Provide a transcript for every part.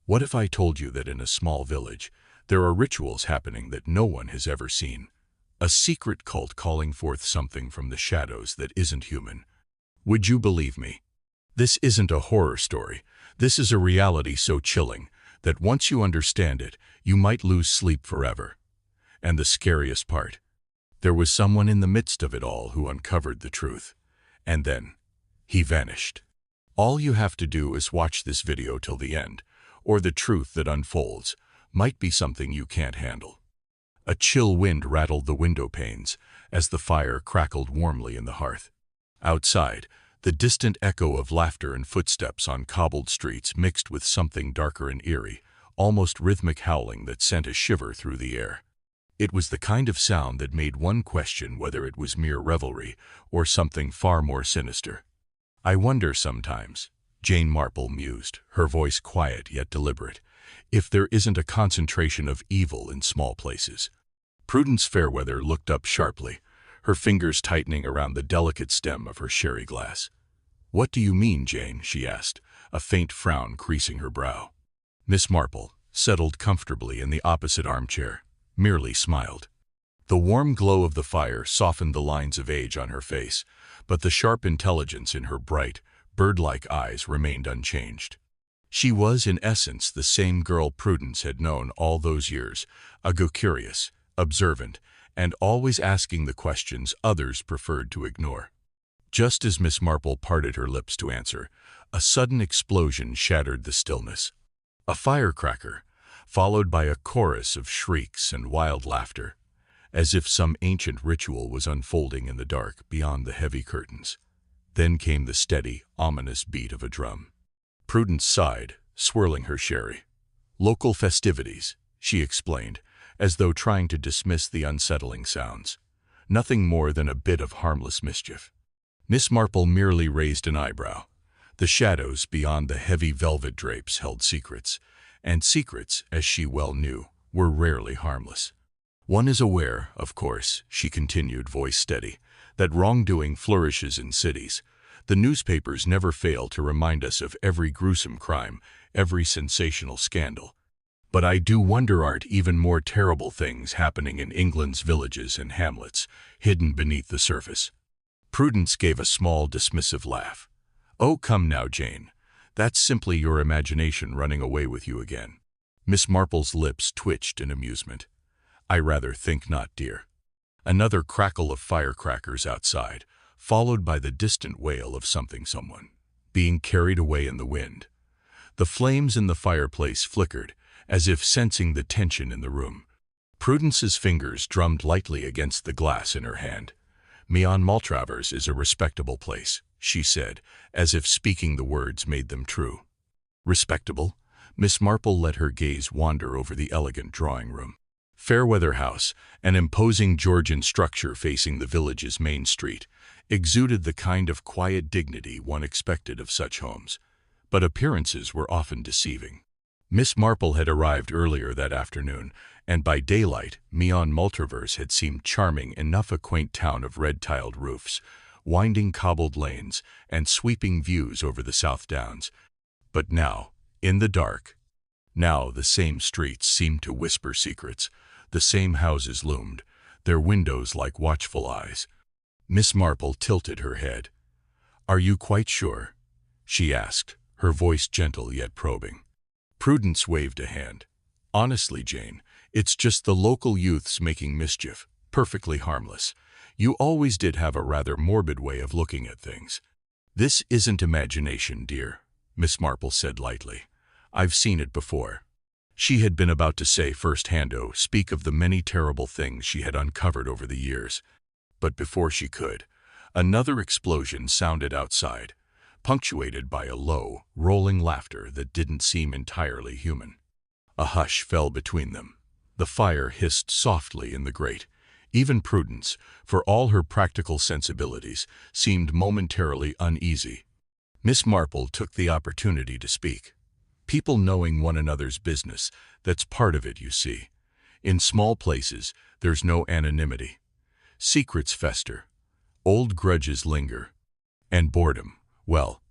What if I told you that in a small village, there are rituals happening that no one has ever seen? A secret cult calling forth something from the shadows that isn't human. Would you believe me? This isn't a horror story. This is a reality so chilling that once you understand it, you might lose sleep forever. And the scariest part, there was someone in the midst of it all who uncovered the truth. And then, he vanished. All you have to do is watch this video till the end, or the truth that unfolds might be something you can't handle. A chill wind rattled the window panes as the fire crackled warmly in the hearth. Outside, the distant echo of laughter and footsteps on cobbled streets mixed with something darker and eerie, almost rhythmic howling that sent a shiver through the air. It was the kind of sound that made one question whether it was mere revelry or something far more sinister. "I wonder sometimes," Jane Marple mused, her voice quiet yet deliberate, "if there isn't a concentration of evil in small places." Prudence Fairweather looked up sharply, her fingers tightening around the delicate stem of her sherry glass. "What do you mean, Jane?" she asked, a faint frown creasing her brow. Miss Marple, settled comfortably in the opposite armchair, merely smiled. The warm glow of the fire softened the lines of age on her face, but the sharp intelligence in her bright, bird-like eyes remained unchanged. She was, in essence, the same girl Prudence had known all those years, a curious, observant, and always asking the questions others preferred to ignore. Just as Miss Marple parted her lips to answer, a sudden explosion shattered the stillness. A firecracker, followed by a chorus of shrieks and wild laughter, as if some ancient ritual was unfolding in the dark beyond the heavy curtains. Then came the steady, ominous beat of a drum. Prudence sighed, swirling her sherry. "Local festivities," she explained, as though trying to dismiss the unsettling sounds. "Nothing more than a bit of harmless mischief." Miss Marple merely raised an eyebrow. The shadows beyond the heavy velvet drapes held secrets, and secrets, as she well knew, were rarely harmless. "One is aware, of course," she continued, voice steady, "that wrongdoing flourishes in cities. The newspapers never fail to remind us of every gruesome crime, every sensational scandal. But I do wonder, aren't even more terrible things happening in England's villages and hamlets, hidden beneath the surface?" Prudence gave a small, dismissive laugh. "Oh, come now, Jane. That's simply your imagination running away with you again." Miss Marple's lips twitched in amusement. "I rather think not, dear." Another crackle of firecrackers outside, followed by the distant wail of someone being carried away in the wind. The flames in the fireplace flickered, as if sensing the tension in the room. Prudence's fingers drummed lightly against the glass in her hand. "Meon Maltravers is a respectable place," she said, as if speaking the words made them true. "Respectable?" Miss Marple let her gaze wander over the elegant drawing room. Fairweather House, an imposing Georgian structure facing the village's main street, exuded the kind of quiet dignity one expected of such homes. But appearances were often deceiving. Miss Marple had arrived earlier that afternoon, and by daylight, Meon Maltravers had seemed charming enough, a quaint town of red-tiled roofs, winding cobbled lanes, and sweeping views over the South Downs. But now, in the dark, now the same streets seemed to whisper secrets, the same houses loomed, their windows like watchful eyes. Miss Marple tilted her head. "Are you quite sure?" she asked, her voice gentle yet probing. Prudence waved a hand. "Honestly, Jane, it's just the local youths making mischief, perfectly harmless. You always did have a rather morbid way of looking at things." "This isn't imagination, dear," Miss Marple said lightly. "I've seen it before." She had been about to say speak of the many terrible things she had uncovered over the years. But before she could, another explosion sounded outside, punctuated by a low, rolling laughter that didn't seem entirely human. A hush fell between them. The fire hissed softly in the grate. Even Prudence, for all her practical sensibilities, seemed momentarily uneasy. Miss Marple took the opportunity to speak. "People knowing one another's business, that's part of it, you see. In small places, there's no anonymity. Secrets fester. Old grudges linger. And boredom, well,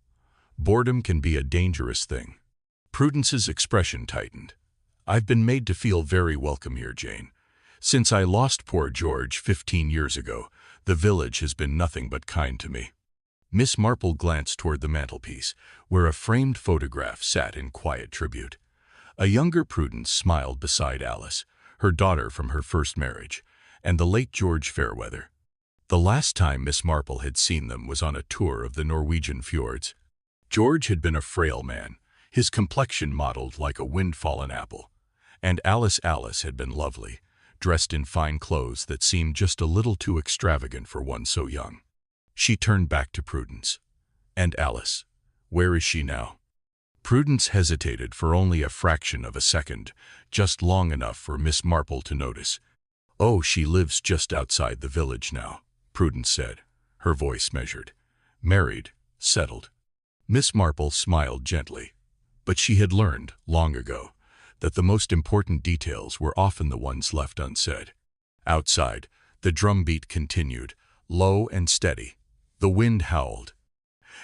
boredom can be a dangerous thing." Prudence's expression tightened. "I've been made to feel very welcome here, Jane. Since I lost poor George 15 years ago, the village has been nothing but kind to me." Miss Marple glanced toward the mantelpiece, where a framed photograph sat in quiet tribute. A younger Prudence smiled beside Alice, her daughter from her first marriage, and the late George Fairweather. The last time Miss Marple had seen them was on a tour of the Norwegian fjords. George had been a frail man, his complexion mottled like a wind-fallen apple, and Alice had been lovely, dressed in fine clothes that seemed just a little too extravagant for one so young. She turned back to Prudence. "And Alice, where is she now?" Prudence hesitated for only a fraction of a second, just long enough for Miss Marple to notice. "Oh, she lives just outside the village now," Prudence said, her voice measured. "Married, settled." Miss Marple smiled gently, but she had learned, long ago, that the most important details were often the ones left unsaid. Outside, the drumbeat continued, low and steady. The wind howled.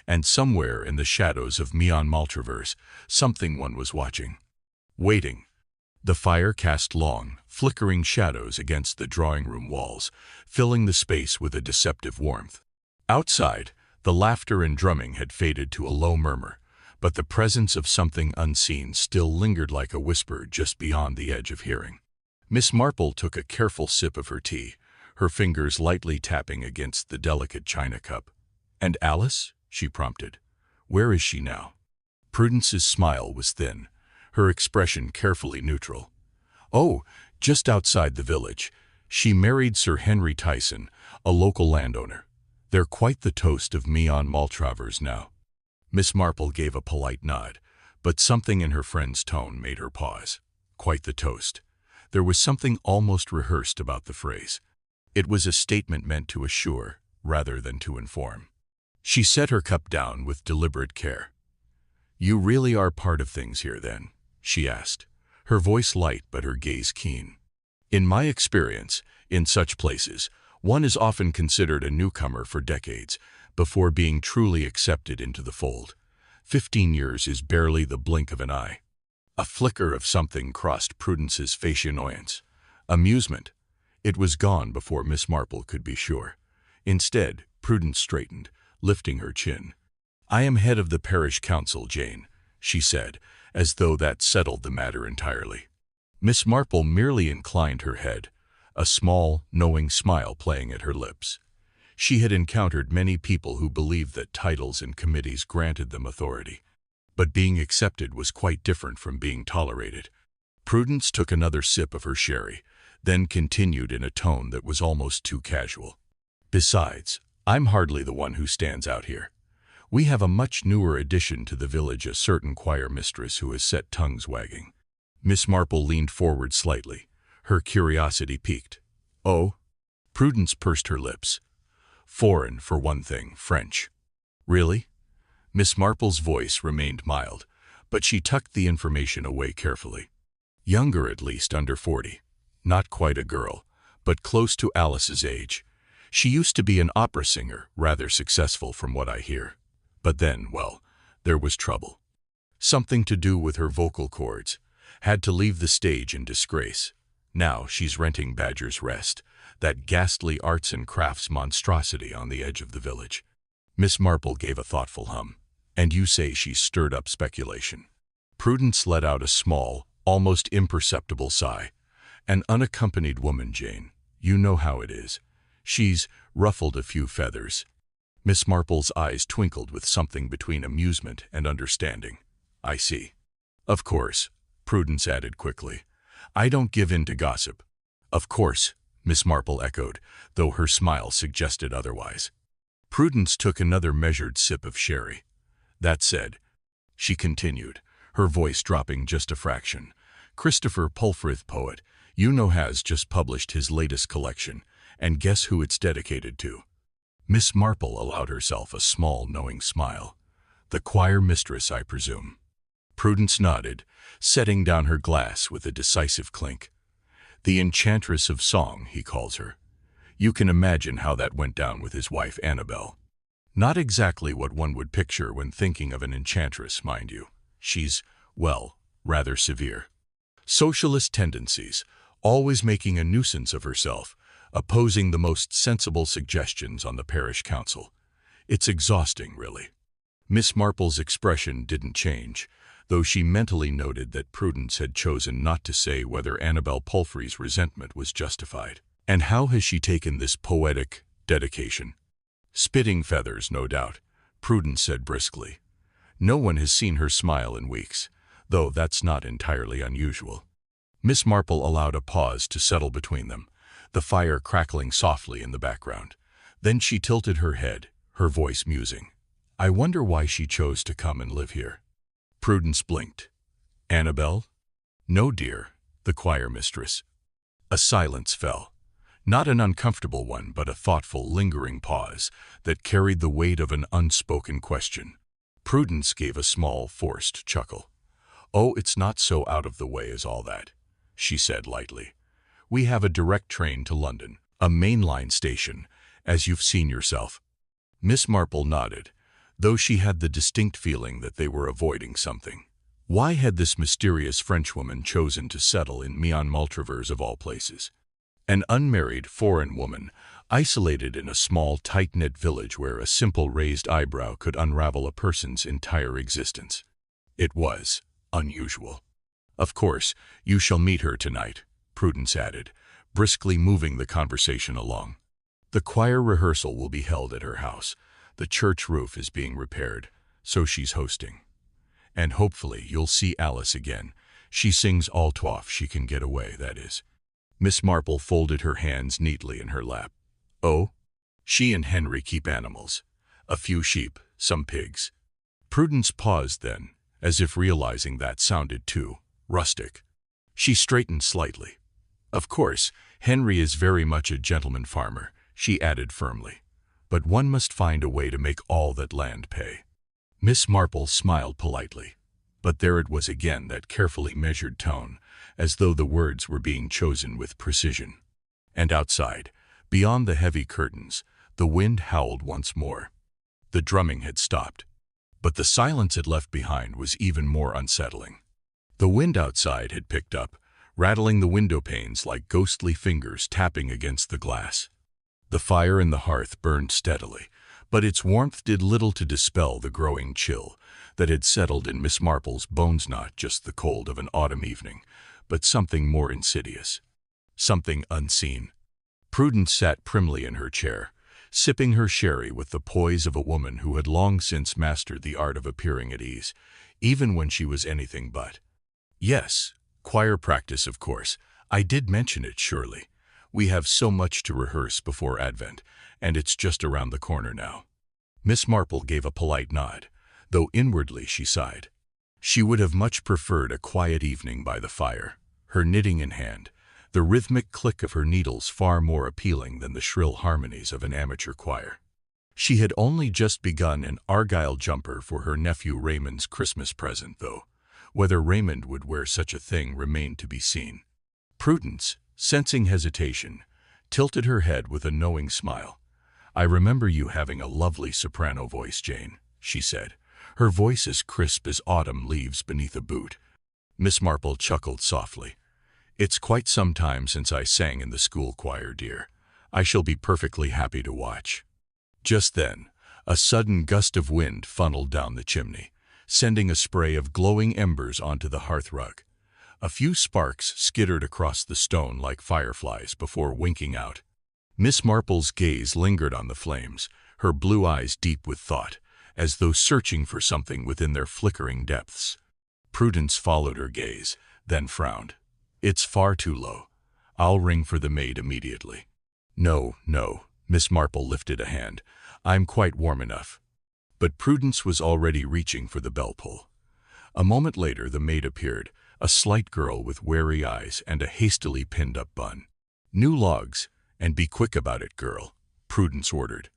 And somewhere in the shadows of Meon Maltravers, something one was watching. Waiting. The fire cast long, flickering shadows against the drawing-room walls, filling the space with a deceptive warmth. Outside, the laughter and drumming had faded to a low murmur, but the presence of something unseen still lingered like a whisper just beyond the edge of hearing. Miss Marple took a careful sip of her tea, her fingers lightly tapping against the delicate china cup. "And Alice?" she prompted. "Where is she now?" Prudence's smile was thin, her expression carefully neutral. "Oh, just outside the village. She married Sir Henry Tyson, a local landowner. They're quite the toast of Meon Maltravers now." Miss Marple gave a polite nod, but something in her friend's tone made her pause. Quite the toast. There was something almost rehearsed about the phrase. It was a statement meant to assure, rather than to inform. She set her cup down with deliberate care. "You really are part of things here, then?" she asked, her voice light but her gaze keen. "In my experience, in such places, one is often considered a newcomer for decades, before being truly accepted into the fold. 15 years is barely the blink of an eye." A flicker of something crossed Prudence's face. Annoyance. Amusement. It was gone before Miss Marple could be sure. Instead, Prudence straightened, lifting her chin. "I am head of the parish council, Jane," she said, as though that settled the matter entirely. Miss Marple merely inclined her head, a small, knowing smile playing at her lips. She had encountered many people who believed that titles and committees granted them authority. But being accepted was quite different from being tolerated. Prudence took another sip of her sherry, then continued in a tone that was almost too casual. "Besides, I'm hardly the one who stands out here. We have a much newer addition to the village, a certain choir mistress who has set tongues wagging." Miss Marple leaned forward slightly, her curiosity piqued. "Oh?" Prudence pursed her lips. "Foreign, for one thing, French." "Really?" Miss Marple's voice remained mild, but she tucked the information away carefully. "Younger, at least, under 40. Not quite a girl, but close to Alice's age. She used to be an opera singer, rather successful from what I hear. But then, well, there was trouble. Something to do with her vocal cords. Had to leave the stage in disgrace. Now she's renting Badger's Rest, that ghastly arts and crafts monstrosity on the edge of the village." Miss Marple gave a thoughtful hum. "And you say she's stirred up speculation?" Prudence let out a small, almost imperceptible sigh. "An unaccompanied woman, Jane. You know how it is. She's ruffled a few feathers." Miss Marple's eyes twinkled with something between amusement and understanding. "I see." "Of course," Prudence added quickly. "I don't give in to gossip." "Of course," Miss Marple echoed, though her smile suggested otherwise. Prudence took another measured sip of sherry. "That said," she continued, her voice dropping just a fraction, "Christopher Pulfrith, poet, you know, has just published his latest collection, and guess who it's dedicated to?" Miss Marple allowed herself a small, knowing smile. "The choir mistress, I presume." Prudence nodded, setting down her glass with a decisive clink. "The enchantress of song, he calls her. You can imagine how that went down with his wife Annabel. Not exactly what one would picture when thinking of an enchantress, mind you. She's, well, rather severe. Socialist tendencies, always making a nuisance of herself, opposing the most sensible suggestions on the parish council. It's exhausting, really. Miss Marple's expression didn't change, though she mentally noted that Prudence had chosen not to say whether Annabel Palfrey's resentment was justified. And how has she taken this poetic dedication? Spitting feathers, no doubt, Prudence said briskly. No one has seen her smile in weeks, though that's not entirely unusual. Miss Marple allowed a pause to settle between them, the fire crackling softly in the background. Then she tilted her head, her voice musing. I wonder why she chose to come and live here. Prudence blinked. Annabel? No, dear, the choir mistress. A silence fell. Not an uncomfortable one, but a thoughtful, lingering pause that carried the weight of an unspoken question. Prudence gave a small, forced chuckle. Oh, it's not so out of the way as all that, she said lightly. We have a direct train to London, a mainline station, as you've seen yourself. Miss Marple nodded, though she had the distinct feeling that they were avoiding something. Why had this mysterious Frenchwoman chosen to settle in Meon Maltravers of all places? An unmarried foreign woman, isolated in a small, tight-knit village where a simple raised eyebrow could unravel a person's entire existence. It was unusual. Of course, you shall meet her tonight, Prudence added, briskly moving the conversation along. The choir rehearsal will be held at her house. The church roof is being repaired, so she's hosting. And hopefully you'll see Alice again. She sings all too often she can get away, that is. Miss Marple folded her hands neatly in her lap. Oh? She and Henry keep animals. A few sheep, some pigs. Prudence paused then, as if realizing that sounded too rustic. She straightened slightly. Of course, Henry is very much a gentleman farmer, she added firmly. But one must find a way to make all that land pay. Miss Marple smiled politely. But there it was again, that carefully measured tone, as though the words were being chosen with precision. And outside, beyond the heavy curtains, the wind howled once more. The drumming had stopped, but the silence it left behind was even more unsettling. The wind outside had picked up, rattling the window panes like ghostly fingers tapping against the glass. The fire in the hearth burned steadily, but its warmth did little to dispel the growing chill that had settled in Miss Marple's bones. Not just the cold of an autumn evening, but something more insidious, something unseen. Prudence sat primly in her chair, sipping her sherry with the poise of a woman who had long since mastered the art of appearing at ease, even when she was anything but. Yes, choir practice, of course. I did mention it, surely. We have so much to rehearse before Advent, and it's just around the corner now. Miss Marple gave a polite nod, though inwardly she sighed. She would have much preferred a quiet evening by the fire, her knitting in hand, the rhythmic click of her needles far more appealing than the shrill harmonies of an amateur choir. She had only just begun an Argyle jumper for her nephew Raymond's Christmas present, though whether Raymond would wear such a thing remained to be seen. Prudence, sensing hesitation, tilted her head with a knowing smile. I remember you having a lovely soprano voice, Jane, she said, her voice as crisp as autumn leaves beneath a boot. Miss Marple chuckled softly. It's quite some time since I sang in the school choir, dear. I shall be perfectly happy to watch. Just then, a sudden gust of wind funneled down the chimney, sending a spray of glowing embers onto the hearthrug. A few sparks skittered across the stone like fireflies before winking out. Miss Marple's gaze lingered on the flames, her blue eyes deep with thought, as though searching for something within their flickering depths. Prudence followed her gaze, then frowned. It's far too low. I'll ring for the maid immediately. No, no, Miss Marple lifted a hand. I'm quite warm enough. But Prudence was already reaching for the bell pull. A moment later the maid appeared, a slight girl with wary eyes and a hastily pinned-up bun. New logs, and be quick about it, girl, Prudence ordered.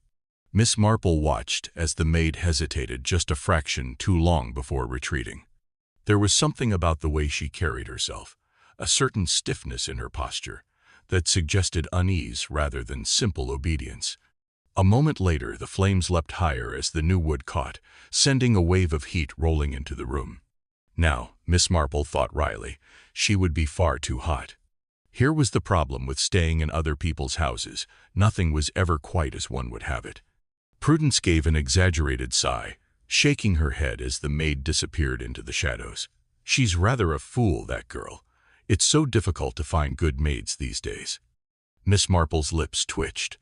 Miss Marple watched as the maid hesitated just a fraction too long before retreating. There was something about the way she carried herself, a certain stiffness in her posture, that suggested unease rather than simple obedience. A moment later the flames leapt higher as the new wood caught, sending a wave of heat rolling into the room. Now, Miss Marple thought wryly, she would be far too hot. Here was the problem with staying in other people's houses. Nothing was ever quite as one would have it. Prudence gave an exaggerated sigh, shaking her head as the maid disappeared into the shadows. She's rather a fool, that girl. It's so difficult to find good maids these days. Miss Marple's lips twitched.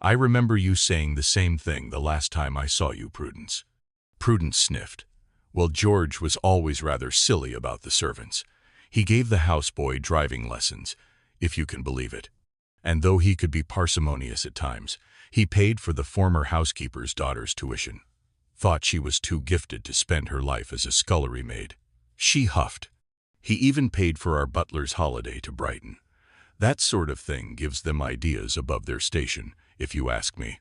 I remember you saying the same thing the last time I saw you, Prudence. Prudence sniffed. Well, George was always rather silly about the servants. He gave the houseboy driving lessons, if you can believe it. And though he could be parsimonious at times, he paid for the former housekeeper's daughter's tuition. Thought she was too gifted to spend her life as a scullery maid. She huffed. He even paid for our butler's holiday to Brighton. That sort of thing gives them ideas above their station, if you ask me.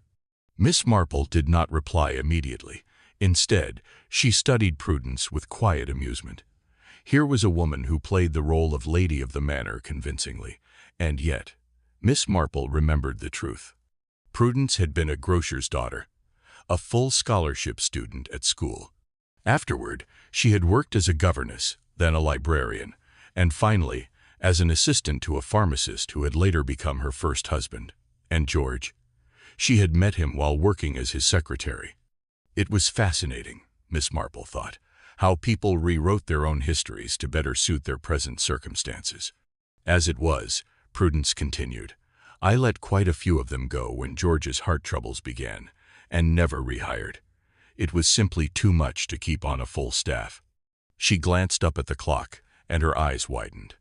Miss Marple did not reply immediately. Instead, she studied Prudence with quiet amusement. Here was a woman who played the role of lady of the manor convincingly, and yet, Miss Marple remembered the truth. Prudence had been a grocer's daughter, a full scholarship student at school. Afterward, she had worked as a governess, then a librarian, and finally, as an assistant to a pharmacist who had later become her first husband. And George? She had met him while working as his secretary. It was fascinating, Miss Marple thought, how people rewrote their own histories to better suit their present circumstances. As it was, Prudence continued, I let quite a few of them go when George's heart troubles began, and never rehired. It was simply too much to keep on a full staff. She glanced up at the clock, and her eyes widened.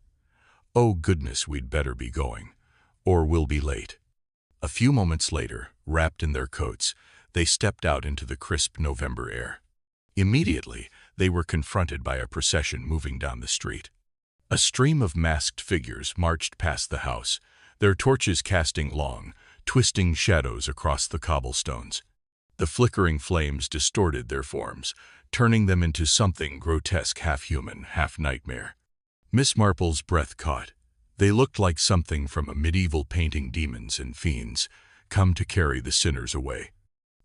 Oh goodness, we'd better be going, or we'll be late. A few moments later, wrapped in their coats, they stepped out into the crisp November air. Immediately, they were confronted by a procession moving down the street. A stream of masked figures marched past the house, their torches casting long, twisting shadows across the cobblestones. The flickering flames distorted their forms, turning them into something grotesque, half-human, half-nightmare. Miss Marple's breath caught. They looked like something from a medieval painting, demons and fiends, come to carry the sinners away.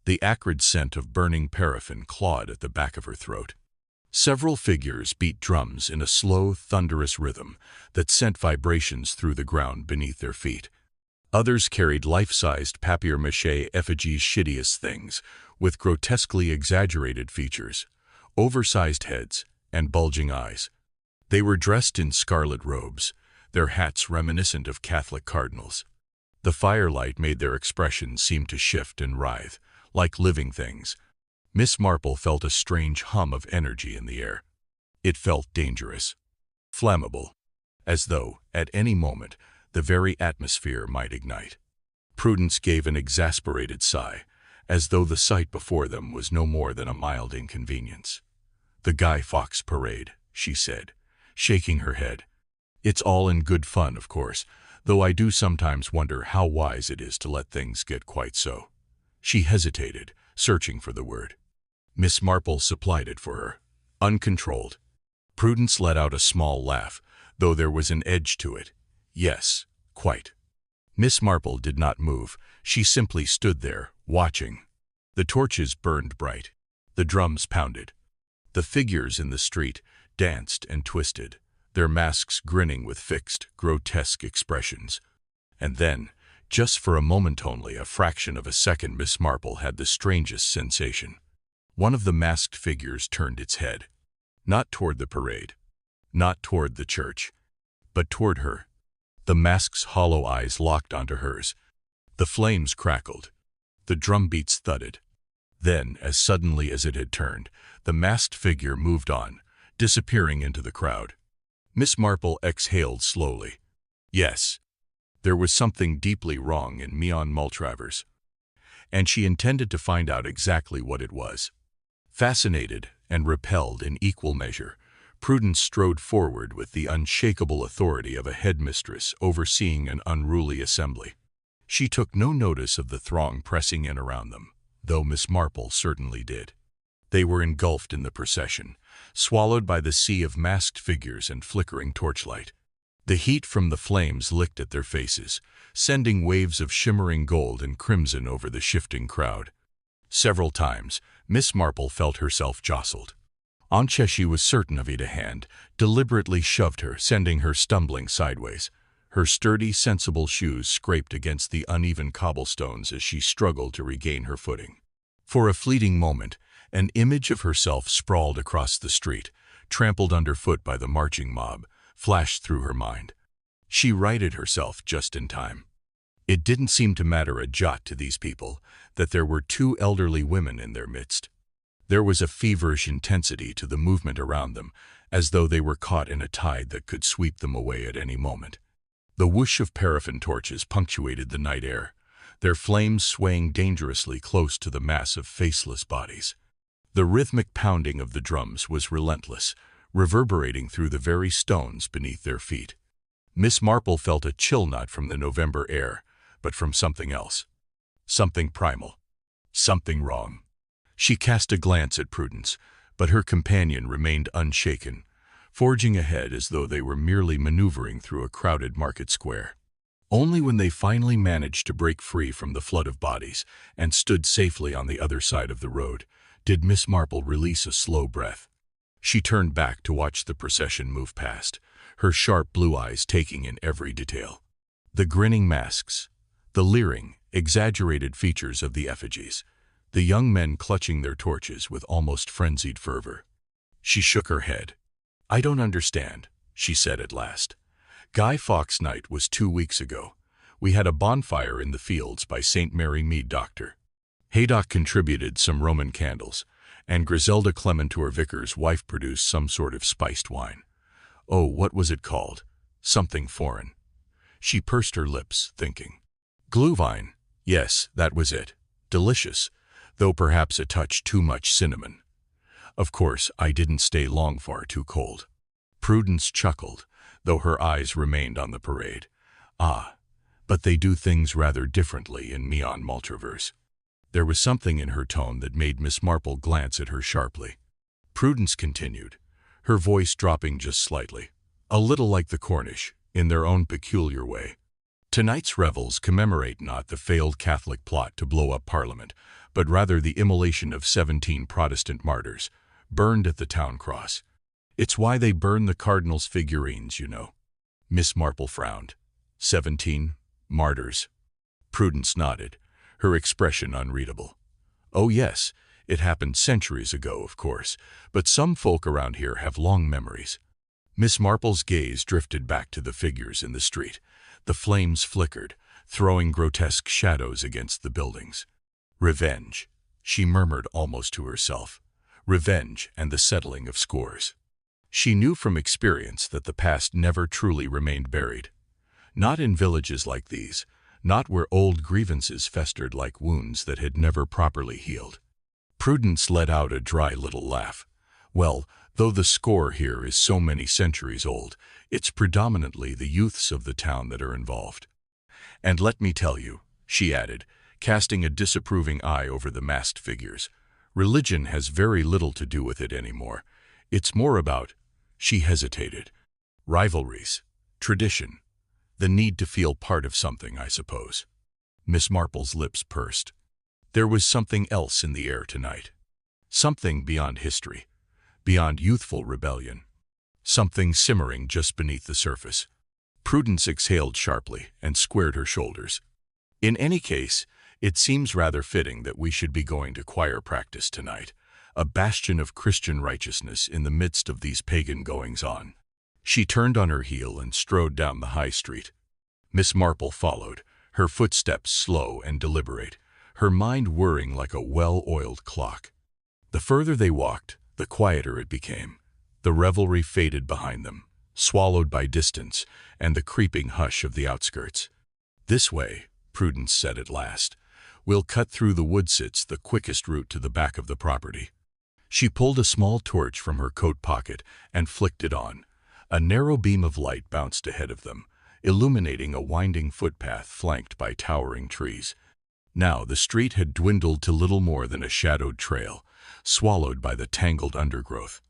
The acrid scent of burning paraffin clawed at the back of her throat. Several figures beat drums in a slow, thunderous rhythm that sent vibrations through the ground beneath their feet. Others carried life-sized papier-mâché effigies, shittiest things, with grotesquely exaggerated features, oversized heads, and bulging eyes. They were dressed in scarlet robes, their hats reminiscent of Catholic cardinals. The firelight made their expressions seem to shift and writhe, like living things. Miss Marple felt a strange hum of energy in the air. It felt dangerous, flammable, as though, at any moment, the very atmosphere might ignite. Prudence gave an exasperated sigh, as though the sight before them was no more than a mild inconvenience. The Guy Fawkes Parade, she said, shaking her head. It's all in good fun, of course, though I do sometimes wonder how wise it is to let things get quite so. She hesitated, searching for the word. Miss Marple supplied it for her. Uncontrolled. Prudence let out a small laugh, though there was an edge to it. Yes, quite. Miss Marple did not move. She simply stood there, watching. The torches burned bright. The drums pounded. The figures in the street danced and twisted, their masks grinning with fixed, grotesque expressions. And then, just for a moment only, a fraction of a second, Miss Marple had the strangest sensation. One of the masked figures turned its head. Not toward the parade, not toward the church, but toward her. The mask's hollow eyes locked onto hers. The flames crackled. The drum beats thudded. Then, as suddenly as it had turned, the masked figure moved on, disappearing into the crowd. Miss Marple exhaled slowly. Yes, there was something deeply wrong in Mion Maltravers, and she intended to find out exactly what it was. Fascinated and repelled in equal measure, Prudence strode forward with the unshakable authority of a headmistress overseeing an unruly assembly. She took no notice of the throng pressing in around them, though Miss Marple certainly did. They were engulfed in the procession, swallowed by the sea of masked figures and flickering torchlight. The heat from the flames licked at their faces, sending waves of shimmering gold and crimson over the shifting crowd. Several times, Miss Marple felt herself jostled. Aunt Cheshi was certain of it. A hand deliberately shoved her, sending her stumbling sideways. Her sturdy, sensible shoes scraped against the uneven cobblestones as she struggled to regain her footing. For a fleeting moment, an image of herself sprawled across the street, trampled underfoot by the marching mob, flashed through her mind. She righted herself just in time. It didn't seem to matter a jot to these people that there were two elderly women in their midst. There was a feverish intensity to the movement around them, as though they were caught in a tide that could sweep them away at any moment. The whoosh of paraffin torches punctuated the night air, their flames swaying dangerously close to the mass of faceless bodies. The rhythmic pounding of the drums was relentless, reverberating through the very stones beneath their feet. Miss Marple felt a chill not from the November air, but from something else. Something primal. Something wrong. She cast a glance at Prudence, but her companion remained unshaken, forging ahead as though they were merely maneuvering through a crowded market square. Only when they finally managed to break free from the flood of bodies and stood safely on the other side of the road did Miss Marple release a slow breath. She turned back to watch the procession move past, her sharp blue eyes taking in every detail. The grinning masks, the leering, exaggerated features of the effigies, the young men clutching their torches with almost frenzied fervor. She shook her head. "I don't understand," she said at last. "Guy Fawkes' night was 2 weeks ago. We had a bonfire in the fields by St. Mary Mead Doctor. Haydock contributed some Roman candles, and Griselda Clementour Vickers' wife produced some sort of spiced wine. Oh, what was it called? Something foreign." She pursed her lips, thinking. "Glühwein. Yes, that was it. Delicious, though perhaps a touch too much cinnamon. Of course, I didn't stay long, far too cold." Prudence chuckled, though her eyes remained on the parade. "Ah, but they do things rather differently in Meon Maltravers." There was something in her tone that made Miss Marple glance at her sharply. Prudence continued, her voice dropping just slightly, "A little like the Cornish, in their own peculiar way. Tonight's revels commemorate not the failed Catholic plot to blow up Parliament, but rather the immolation of 17 Protestant martyrs, burned at the town cross. It's why they burn the cardinal's figurines, you know." Miss Marple frowned. 17 martyrs. Prudence nodded, her expression unreadable. "Oh yes, it happened centuries ago, of course, but some folk around here have long memories." Miss Marple's gaze drifted back to the figures in the street. The flames flickered, throwing grotesque shadows against the buildings. "Revenge," she murmured almost to herself. "Revenge and the settling of scores." She knew from experience that the past never truly remained buried. Not in villages like these, not where old grievances festered like wounds that had never properly healed. Prudence let out a dry little laugh. "Well, though the score here is so many centuries old, it's predominantly the youths of the town that are involved. And let me tell you," she added, casting a disapproving eye over the masked figures, "religion has very little to do with it anymore. It's more about," she hesitated, "rivalries, tradition, the need to feel part of something, I suppose." Miss Marple's lips pursed. There was something else in the air tonight. Something beyond history, beyond youthful rebellion. Something simmering just beneath the surface. Prudence exhaled sharply and squared her shoulders. "In any case, it seems rather fitting that we should be going to choir practice tonight, a bastion of Christian righteousness in the midst of these pagan goings-on." She turned on her heel and strode down the high street. Miss Marple followed, her footsteps slow and deliberate, her mind whirring like a well-oiled clock. The further they walked, the quieter it became. The revelry faded behind them, swallowed by distance and the creeping hush of the outskirts. "This way," Prudence said at last. "We'll cut through the woodsits, the quickest route to the back of the property." She pulled a small torch from her coat pocket and flicked it on. A narrow beam of light bounced ahead of them, illuminating a winding footpath flanked by towering trees. Now the street had dwindled to little more than a shadowed trail, swallowed by the tangled undergrowth.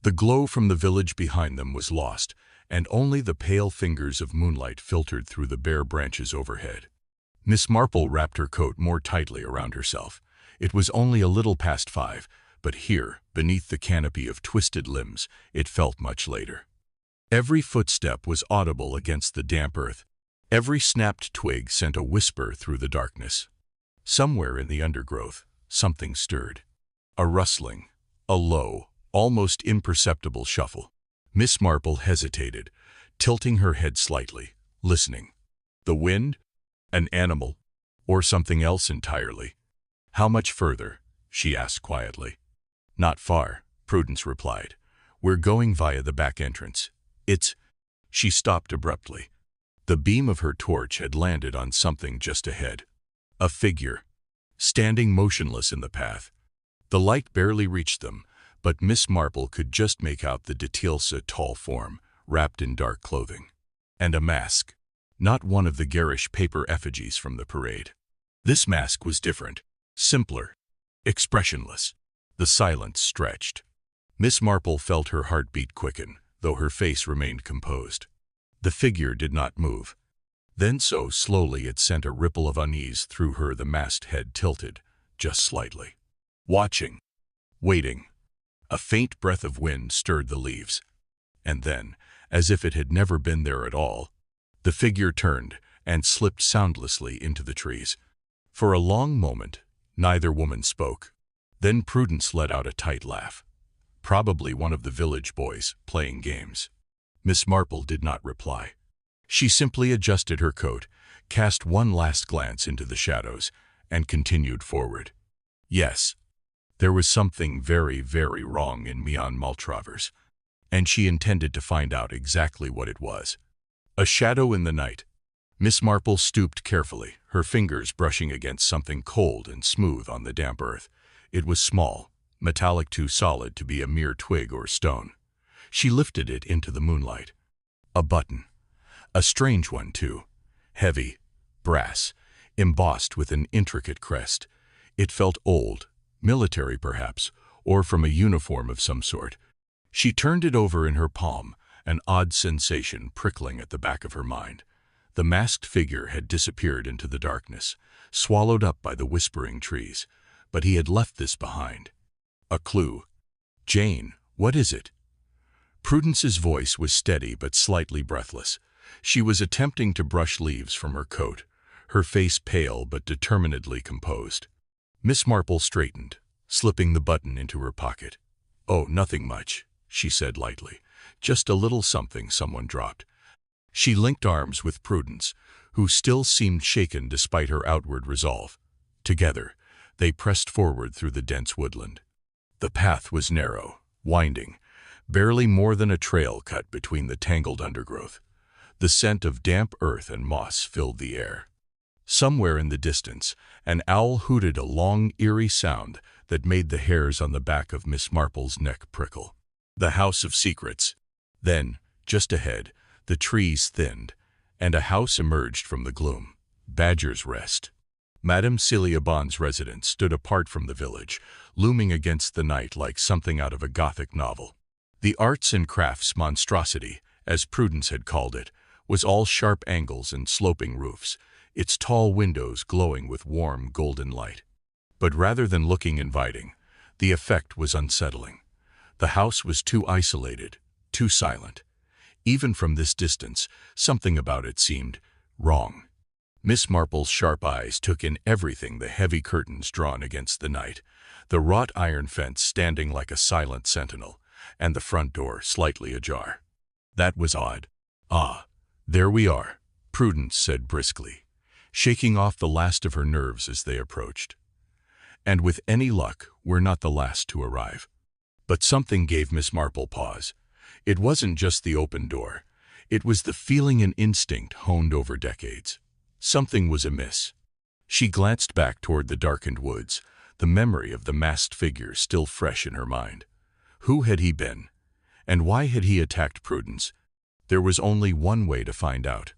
The glow from the village behind them was lost, and only the pale fingers of moonlight filtered through the bare branches overhead. Miss Marple wrapped her coat more tightly around herself. It was only a little past 5, but here, beneath the canopy of twisted limbs, it felt much later. Every footstep was audible against the damp earth. Every snapped twig sent a whisper through the darkness. Somewhere in the undergrowth, something stirred. A rustling, a low, almost imperceptible shuffle. Miss Marple hesitated, tilting her head slightly, listening. The wind? An animal? Or something else entirely? How much further? She asked quietly. Not far, Prudence replied. We're going via the back entrance. She stopped abruptly. The beam of her torch had landed on something just ahead. A figure, standing motionless in the path. The light barely reached them, but Miss Marple could just make out the details, a tall form, wrapped in dark clothing. And a mask. Not one of the garish paper effigies from the parade. This mask was different, simpler, expressionless. The silence stretched. Miss Marple felt her heartbeat quicken, though her face remained composed. The figure did not move. Then so slowly it sent a ripple of unease through her. The masked head tilted, just slightly. Watching. Waiting. A faint breath of wind stirred the leaves. And then, as if it had never been there at all, the figure turned and slipped soundlessly into the trees. For a long moment, neither woman spoke. Then Prudence let out a tight laugh. Probably one of the village boys playing games. Miss Marple did not reply. She simply adjusted her coat, cast one last glance into the shadows, and continued forward. Yes, there was something very, very wrong in Mian Maltravers, and she intended to find out exactly what it was. A shadow in the night. Miss Marple stooped carefully, her fingers brushing against something cold and smooth on the damp earth. It was small, metallic, too solid to be a mere twig or stone. She lifted it into the moonlight. A button. A strange one, too. Heavy, brass, embossed with an intricate crest. It felt old, military perhaps, or from a uniform of some sort. She turned it over in her palm, an odd sensation prickling at the back of her mind. The masked figure had disappeared into the darkness, swallowed up by the whispering trees, but he had left this behind. A clue. Jane, what is it? Prudence's voice was steady but slightly breathless. She was attempting to brush leaves from her coat, her face pale but determinedly composed. Miss Marple straightened, slipping the button into her pocket. Oh, nothing much, she said lightly. Just a little something someone dropped. She linked arms with Prudence, who still seemed shaken despite her outward resolve. Together, they pressed forward through the dense woodland. The path was narrow, winding, barely more than a trail cut between the tangled undergrowth. The scent of damp earth and moss filled the air. Somewhere in the distance, an owl hooted a long, eerie sound that made the hairs on the back of Miss Marple's neck prickle. The House of Secrets. Then, just ahead, the trees thinned, and a house emerged from the gloom. Badger's Rest. Madame Celia Bond's residence stood apart from the village, looming against the night like something out of a Gothic novel. The arts and crafts monstrosity, as Prudence had called it, was all sharp angles and sloping roofs, its tall windows glowing with warm golden light. But rather than looking inviting, the effect was unsettling. The house was too isolated, too silent. Even from this distance, something about it seemed wrong. Miss Marple's sharp eyes took in everything: the heavy curtains drawn against the night, the wrought iron fence standing like a silent sentinel, and the front door slightly ajar. That was odd. Ah, there we are, Prudence said briskly, shaking off the last of her nerves as they approached. And with any luck, we're not the last to arrive. But something gave Miss Marple pause. It wasn't just the open door. It was the feeling and instinct honed over decades. Something was amiss. She glanced back toward the darkened woods, the memory of the masked figure still fresh in her mind. Who had he been? And why had he attacked Prudence? There was only one way to find out.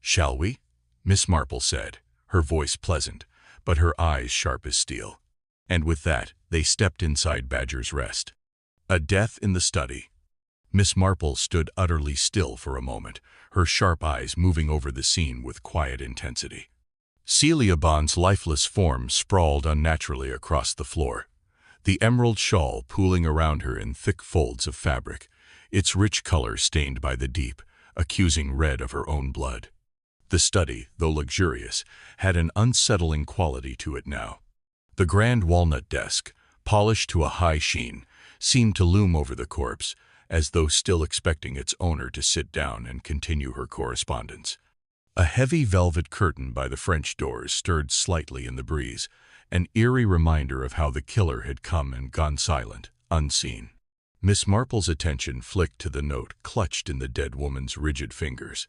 Shall we? Miss Marple said, her voice pleasant, but her eyes sharp as steel. And with that, they stepped inside Badger's Rest. A death in the study. Miss Marple stood utterly still for a moment, her sharp eyes moving over the scene with quiet intensity. Celia Bond's lifeless form sprawled unnaturally across the floor. the emerald shawl pooling around her in thick folds of fabric, its rich color stained by the deep, accusing red of her own blood. The study, though luxurious, had an unsettling quality to it now. The grand walnut desk, polished to a high sheen, seemed to loom over the corpse, as though still expecting its owner to sit down and continue her correspondence. A heavy velvet curtain by the French doors stirred slightly in the breeze, an eerie reminder of how the killer had come and gone silent, unseen. Miss Marple's attention flicked to the note clutched in the dead woman's rigid fingers.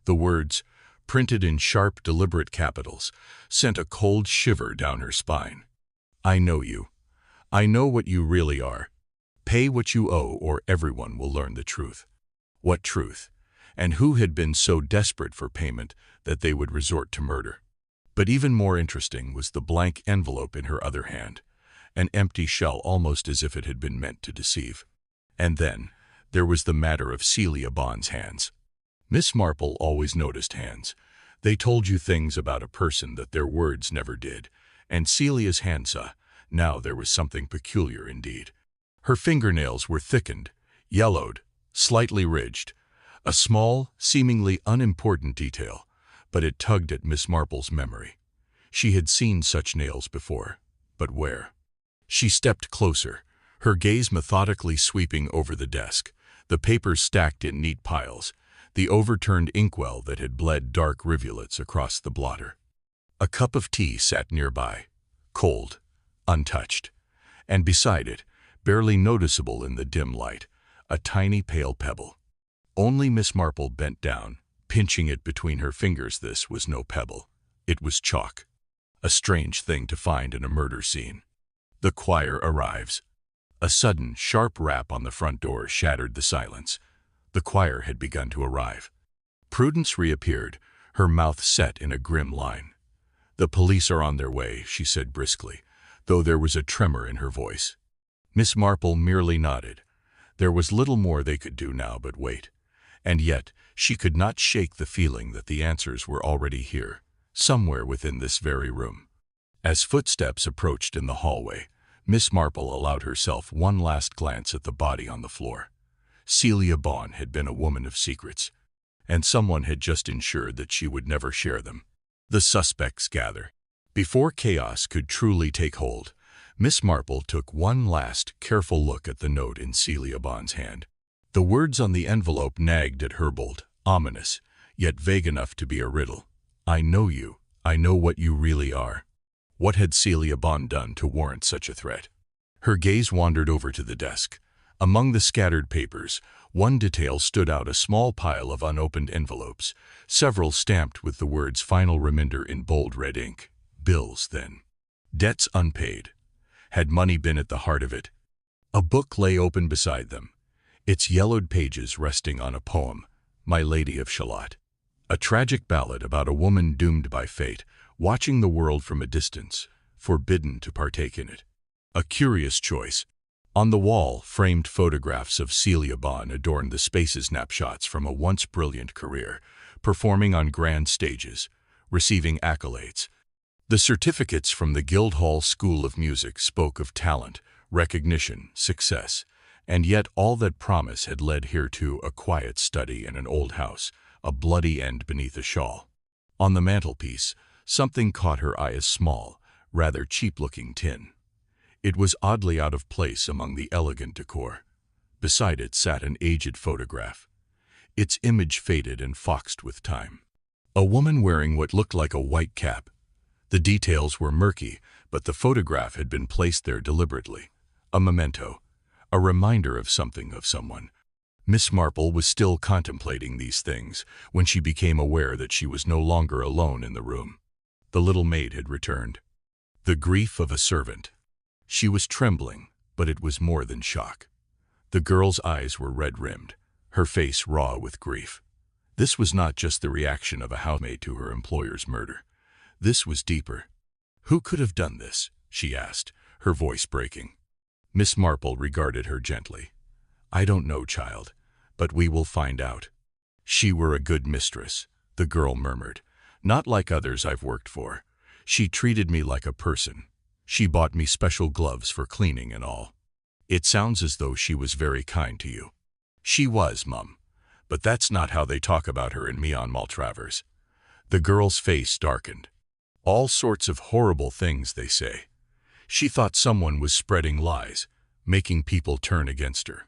The words, printed in sharp, deliberate capitals, sent a cold shiver down her spine. "I know you. I know what you really are. Pay what you owe or everyone will learn the truth." What truth? And who had been so desperate for payment that they would resort to murder? But even more interesting was the blank envelope in her other hand, an empty shell almost as if it had been meant to deceive. And then, there was the matter of Celia Bond's hands. Miss Marple always noticed hands. They told you things about a person that their words never did, and Celia's hands, now there was something peculiar indeed. Her fingernails were thickened, yellowed, slightly ridged, a small, seemingly unimportant detail, but it tugged at Miss Marple's memory. She had seen such nails before, but where? She stepped closer, her gaze methodically sweeping over the desk, the papers stacked in neat piles, the overturned inkwell that had bled dark rivulets across the blotter. A cup of tea sat nearby, cold, untouched, and beside it, barely noticeable in the dim light, a tiny pale pebble. Only Miss Marple bent down, pinching it between her fingers. This was no pebble. It was chalk. A strange thing to find in a murder scene. The choir arrives. A sudden, sharp rap on the front door shattered the silence. The choir had begun to arrive. Prudence reappeared, her mouth set in a grim line. "The police are on their way," she said briskly, though there was a tremor in her voice. Miss Marple merely nodded. There was little more they could do now but wait. And yet, she could not shake the feeling that the answers were already here, somewhere within this very room. As footsteps approached in the hallway, Miss Marple allowed herself one last glance at the body on the floor. Celia Bond had been a woman of secrets, and someone had just ensured that she would never share them. The suspects gather. Before chaos could truly take hold, Miss Marple took one last, careful look at the note in Celia Bond's hand. The words on the envelope nagged at her, bold, ominous, yet vague enough to be a riddle. "I know you. I know what you really are." What had Celia Bond done to warrant such a threat? Her gaze wandered over to the desk. Among the scattered papers, one detail stood out: a small pile of unopened envelopes, several stamped with the words "Final Remainder" in bold red ink. Bills, then. Debts unpaid. Had money been at the heart of it? A book lay open beside them, its yellowed pages resting on a poem, My Lady of Shalott. A tragic ballad about a woman doomed by fate, watching the world from a distance, forbidden to partake in it. A curious choice. On the wall, framed photographs of Celia Bond adorned the spaces, snapshots from a once brilliant career, performing on grand stages, receiving accolades. The certificates from the Guildhall School of Music spoke of talent, recognition, success, and yet all that promise had led here to a quiet study in an old house, a bloody end beneath a shawl. On the mantelpiece, something caught her eye: a small, rather cheap-looking tin. It was oddly out of place among the elegant decor. Beside it sat an aged photograph, its image faded and foxed with time. A woman wearing what looked like a white cap. The details were murky, but the photograph had been placed there deliberately. A memento, a reminder of something, of someone. Miss Marple was still contemplating these things when she became aware that she was no longer alone in the room. The little maid had returned. The grief of a servant. She was trembling, but it was more than shock. The girl's eyes were red-rimmed, her face raw with grief. This was not just the reaction of a housemaid to her employer's murder. This was deeper. "Who could have done this?" she asked, her voice breaking. Miss Marple regarded her gently. "I don't know, child, but we will find out." "She were a good mistress," the girl murmured. "Not like others I've worked for. She treated me like a person. She bought me special gloves for cleaning and all. It sounds as though she was very kind to you. She was, Mum. But that's not how they talk about her and me on Maltravers. The girl's face darkened. All sorts of horrible things, they say. She thought someone was spreading lies, making people turn against her.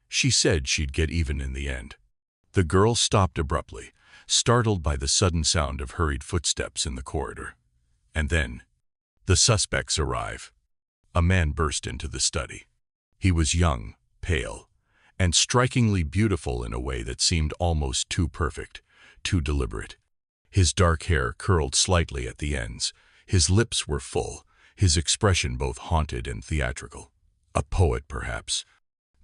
She said she'd get even in the end. The girl stopped abruptly, startled by the sudden sound of hurried footsteps in the corridor. And then, the suspects arrive. A man burst into the study. He was young, pale, and strikingly beautiful in a way that seemed almost too perfect, too deliberate. His dark hair curled slightly at the ends, his lips were full, his expression both haunted and theatrical. A poet, perhaps.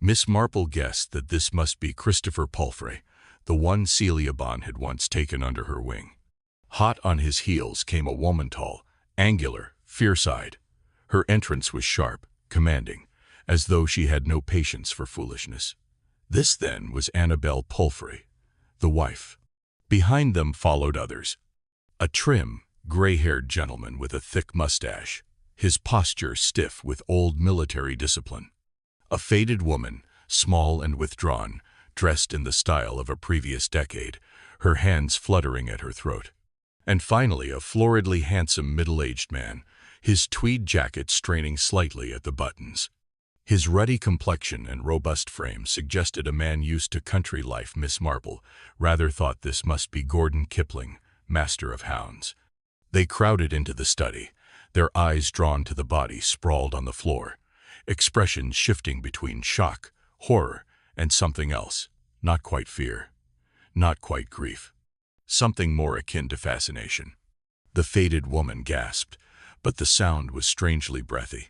Miss Marple guessed that this must be Christopher Palfrey, the one Celia Bond had once taken under her wing. Hot on his heels came a woman, tall, angular, fierce-eyed. Her entrance was sharp, commanding, as though she had no patience for foolishness. This, then, was Annabel Palfrey, the wife. Behind them followed others. A trim, gray-haired gentleman with a thick mustache, his posture stiff with old military discipline. A faded woman, small and withdrawn, dressed in the style of a previous decade, her hands fluttering at her throat. And finally a floridly handsome middle-aged man, his tweed jacket straining slightly at the buttons. His ruddy complexion and robust frame suggested a man used to country life. Miss Marple rather thought this must be Gordon Kipling, master of hounds. They crowded into the study, their eyes drawn to the body sprawled on the floor, expressions shifting between shock, horror, and something else. Not quite fear, not quite grief. Something more akin to fascination. The faded woman gasped, but the sound was strangely breathy,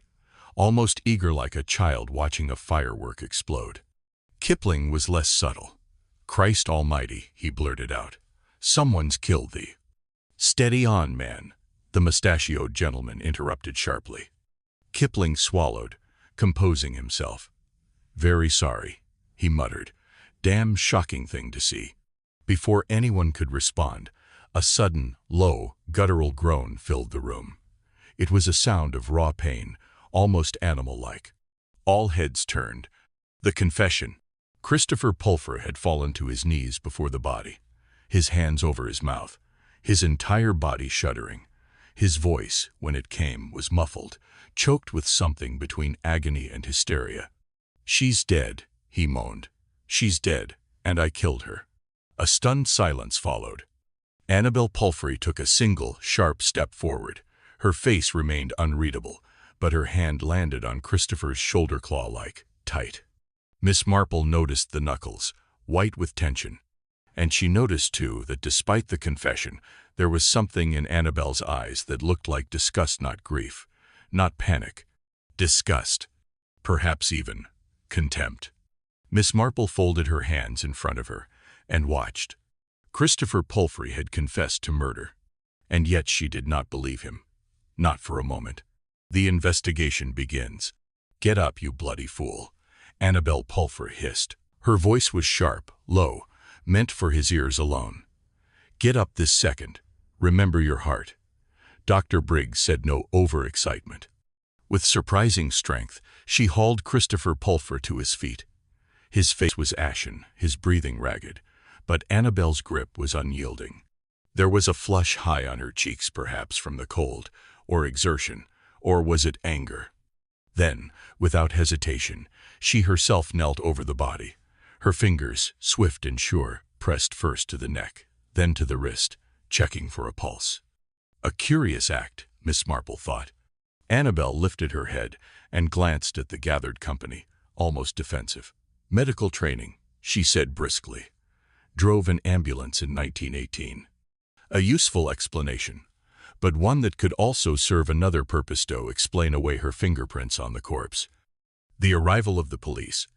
almost eager, like a child watching a firework explode. Kipling was less subtle. "Christ almighty," he blurted out. "Someone's killed thee." "Steady on, man," the mustachioed gentleman interrupted sharply. Kipling swallowed, composing himself. "Very sorry," he muttered. "Damn shocking thing to see." Before anyone could respond, a sudden, low, guttural groan filled the room. It was a sound of raw pain, almost animal-like. All heads turned. The confession. Christopher Palfrey had fallen to his knees before the body, his hands over his mouth, his entire body shuddering. His voice, when it came, was muffled, choked with something between agony and hysteria. "She's dead," he moaned. "She's dead, and I killed her." A stunned silence followed. Annabel Palfrey took a single, sharp step forward. Her face remained unreadable, but her hand landed on Christopher's shoulder, claw-like, tight. Miss Marple noticed the knuckles, white with tension. And she noticed, too, that despite the confession, there was something in Annabel's eyes that looked like disgust, not grief, not panic. Disgust. Perhaps even contempt. Miss Marple folded her hands in front of her and watched. Christopher Palfrey had confessed to murder, and yet she did not believe him. Not for a moment. "The investigation begins." "Get up, you bloody fool," Annabel Palfrey hissed. Her voice was sharp, low, meant for his ears alone. "Get up this second. Remember your heart." Dr. Briggs said no overexcitement. With surprising strength, she hauled Christopher Palfrey to his feet. His face was ashen, his breathing ragged, but Annabel's grip was unyielding. There was a flush high on her cheeks, perhaps from the cold, or exertion, or was it anger? Then, without hesitation, she herself knelt over the body. Her fingers, swift and sure, pressed first to the neck, then to the wrist, checking for a pulse. A curious act, Miss Marple thought. Annabel lifted her head and glanced at the gathered company, almost defensive. "Medical training," she said briskly. "Drove an ambulance in 1918. A useful explanation, but one that could also serve another purpose, to explain away her fingerprints on the corpse. The arrival of the police.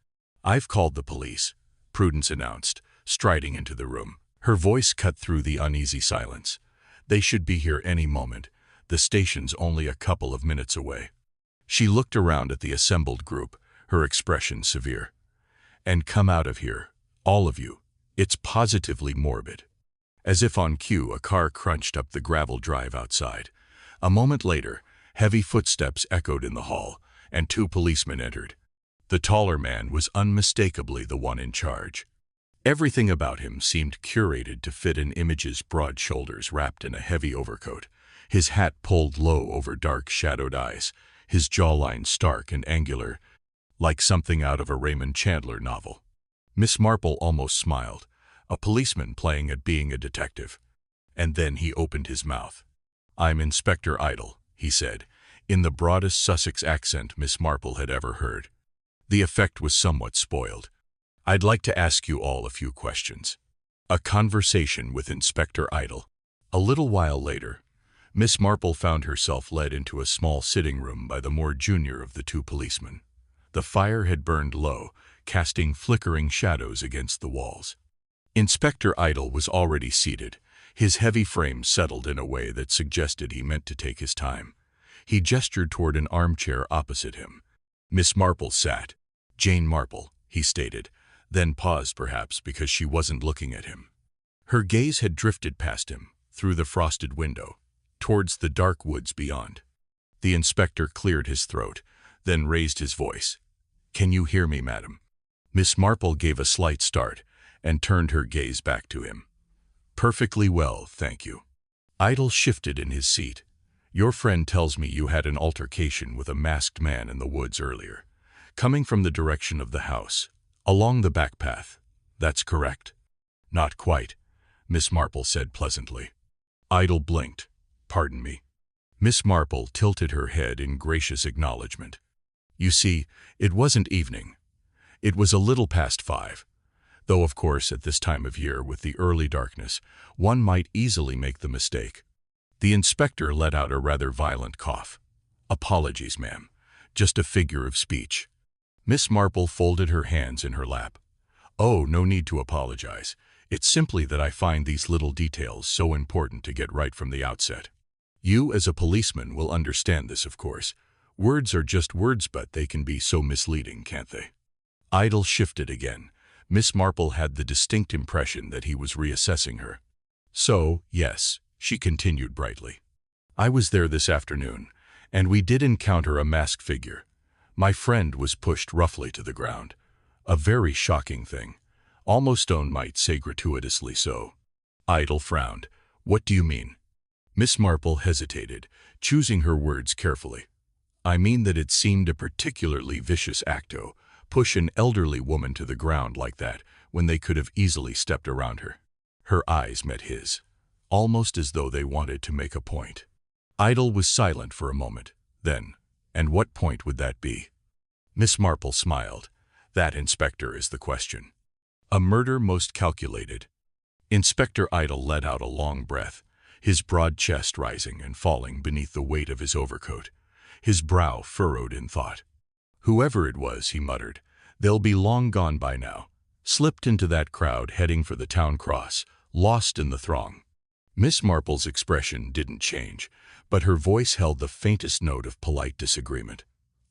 "I've called the police," Prudence announced, striding into the room. Her voice cut through the uneasy silence. "They should be here any moment. The station's only a couple of minutes away." She looked around at the assembled group, her expression severe. "And come out of here, all of you. It's positively morbid." As if on cue, a car crunched up the gravel drive outside. A moment later, Heavy footsteps echoed in the hall, and 2 policemen entered. The taller man was unmistakably the one in charge. Everything about him seemed curated to fit an image's broad shoulders wrapped in a heavy overcoat, his hat pulled low over dark shadowed eyes, his jawline stark and angular, like something out of a Raymond Chandler novel. Miss Marple almost smiled, a policeman playing at being a detective. And then he opened his mouth. "I'm Inspector Idle," he said, in the broadest Sussex accent Miss Marple had ever heard. The effect was somewhat spoiled. "I'd like to ask you all a few questions." A conversation with Inspector Idle. A little while later, Miss Marple found herself led into a small sitting room by the more junior of the 2 policemen. The fire had burned low, casting flickering shadows against the walls. Inspector Idle was already seated, his heavy frame settled in a way that suggested he meant to take his time. He gestured toward an armchair opposite him. Miss Marple sat. "Jane Marple," he stated, then paused perhaps because she wasn't looking at him. Her gaze had drifted past him, through the frosted window, towards the dark woods beyond. The inspector cleared his throat, then raised his voice. "Can you hear me, madam?" Miss Marple gave a slight start and turned her gaze back to him. "Perfectly well, thank you." Idle shifted in his seat. "Your friend tells me you had an altercation with a masked man in the woods earlier, coming from the direction of the house, along the back path. That's correct?" "Not quite," Miss Marple said pleasantly. Idle blinked. "Pardon me." Miss Marple tilted her head in gracious acknowledgement. "You see, it wasn't evening. It was a little past 5. Though, of course, at this time of year, with the early darkness, one might easily make the mistake." The inspector let out a rather violent cough. "Apologies, ma'am. Just a figure of speech." Miss Marple folded her hands in her lap. "Oh, no need to apologize. It's simply that I find these little details so important to get right from the outset. You, as a policeman, will understand this, of course. Words are just words, but they can be so misleading, can't they?" Idle shifted again. Miss Marple had the distinct impression that he was reassessing her. "So, yes," she continued brightly. "I was there this afternoon, and we did encounter a masked figure. My friend was pushed roughly to the ground. A very shocking thing. Almost one might say gratuitously so." Idle frowned. "What do you mean?" Miss Marple hesitated, choosing her words carefully. "I mean that it seemed a particularly vicious acto, push an elderly woman to the ground like that when they could have easily stepped around her." Her eyes met his, almost as though they wanted to make a point. Idle was silent for a moment. Then, "And what point would that be?" Miss Marple smiled. "That, Inspector, is the question. A murder most calculated." Inspector Idle let out a long breath, his broad chest rising and falling beneath the weight of his overcoat, his brow furrowed in thought. "Whoever it was," he muttered, "they'll be long gone by now. Slipped into that crowd heading for the town cross, lost in the throng." Miss Marple's expression didn't change, but her voice held the faintest note of polite disagreement.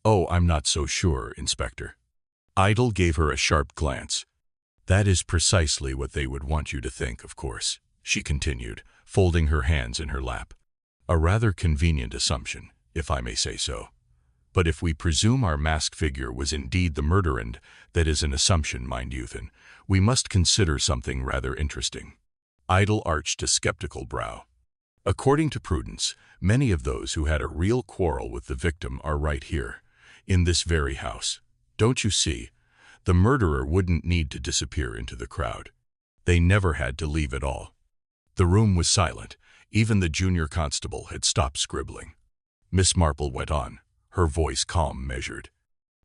"Oh, I'm not so sure, Inspector." Idle gave her a sharp glance. "That is precisely what they would want you to think, of course," she continued, folding her hands in her lap. "A rather convenient assumption, if I may say so. But if we presume our masked figure was indeed the murderer, and that is an assumption, mind you, then we must consider something rather interesting." Idle arched a skeptical brow. "According to prudence, many of those who had a real quarrel with the victim are right here, in this very house. Don't you see? The murderer wouldn't need to disappear into the crowd. They never had to leave at all." The room was silent. Even the junior constable had stopped scribbling. Miss Marple went on, her voice calm, measured.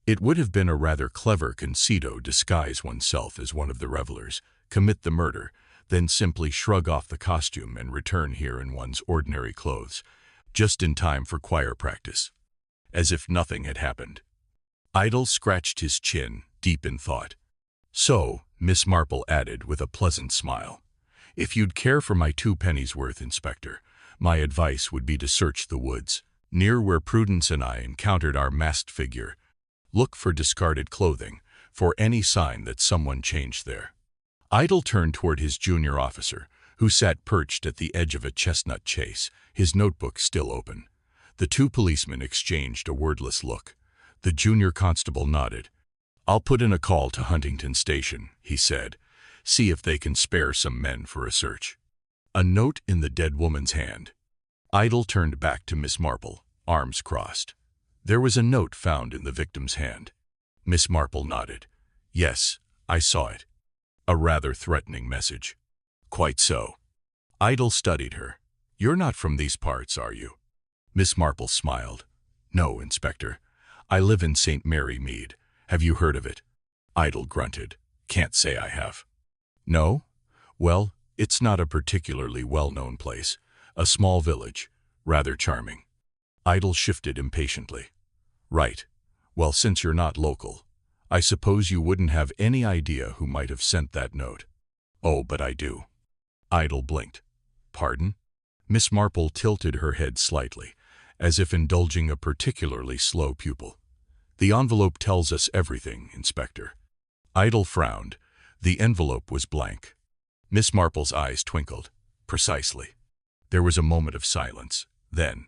"It would have been a rather clever conceit, disguise oneself as one of the revelers, commit the murder, then simply shrug off the costume and return here in one's ordinary clothes, just in time for choir practice. As if nothing had happened." Idle scratched his chin, deep in thought. "So," Miss Marple added with a pleasant smile, "if you'd care for my 2 pennies worth, Inspector, my advice would be to search the woods, near where Prudence and I encountered our masked figure. Look for discarded clothing, for any sign that someone changed there." Idle turned toward his junior officer, who sat perched at the edge of a chestnut chase, his notebook still open. The two policemen exchanged a wordless look. The junior constable nodded. "I'll put in a call to Huntington Station," he said. "See if they can spare some men for a search." A note in the dead woman's hand. Idle turned back to Miss Marple, arms crossed. There was a note found in the victim's hand. Miss Marple nodded. "Yes, I saw it. A rather threatening message." "Quite so." Idle studied her. "You're not from these parts, are you?" Miss Marple smiled. "No, Inspector. I live in St. Mary Mead. Have you heard of it?" Idle grunted. "Can't say I have." "No? Well, it's not a particularly well-known place. A small village. Rather charming." Idle shifted impatiently. "Right. Well, since you're not local, I suppose you wouldn't have any idea who might have sent that note." "Oh, but I do." Idle blinked. "Pardon?" Miss Marple tilted her head slightly, as if indulging a particularly slow pupil. "The envelope tells us everything, Inspector." Idle frowned. The envelope was blank. Miss Marple's eyes twinkled. "Precisely." There was a moment of silence. Then,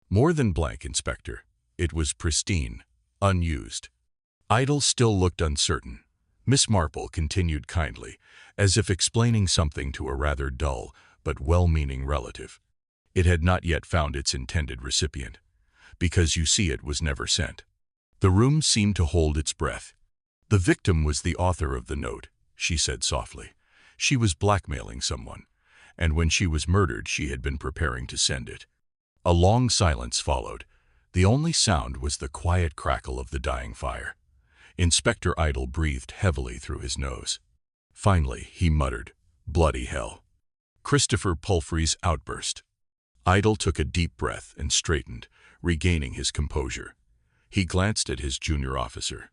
"More than blank, Inspector. It was pristine, unused." Idle still looked uncertain. Miss Marple continued kindly, as if explaining something to a rather dull but well-meaning relative. "It had not yet found its intended recipient, because you see it was never sent." The room seemed to hold its breath. "The victim was the author of the note," she said softly. "She was blackmailing someone, and when she was murdered she had been preparing to send it." A long silence followed. The only sound was the quiet crackle of the dying fire. Inspector Idle breathed heavily through his nose. Finally, he muttered, "Bloody hell." Christopher Pulfrey's outburst. Idle took a deep breath and straightened, regaining his composure. He glanced at his junior officer.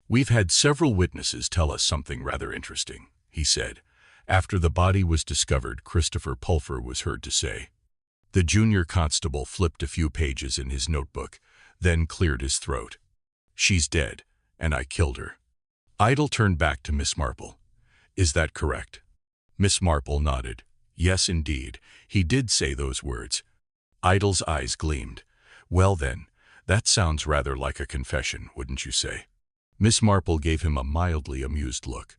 "We've had several witnesses tell us something rather interesting," he said. After the body was discovered, Christopher Pulfrey was heard to say. The junior constable flipped a few pages in his notebook, then cleared his throat. "She's dead, and I killed her." Idle turned back to Miss Marple. "Is that correct?" Miss Marple nodded. "Yes, indeed. He did say those words." Idle's eyes gleamed. "Well then, that sounds rather like a confession, wouldn't you say?" Miss Marple gave him a mildly amused look.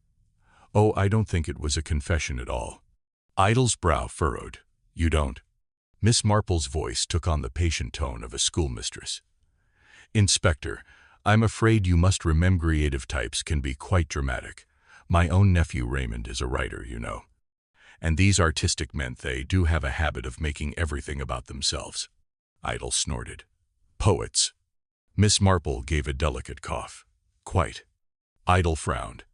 "Oh, I don't think it was a confession at all." Idle's brow furrowed. "You don't?" Miss Marple's voice took on the patient tone of a schoolmistress. "Inspector, I'm afraid you must remember creative types can be quite dramatic. My own nephew Raymond is a writer, you know. And these artistic men, they do have a habit of making everything about themselves." Idle snorted. "Poets." Miss Marple gave a delicate cough. "Quite." Idle frowned.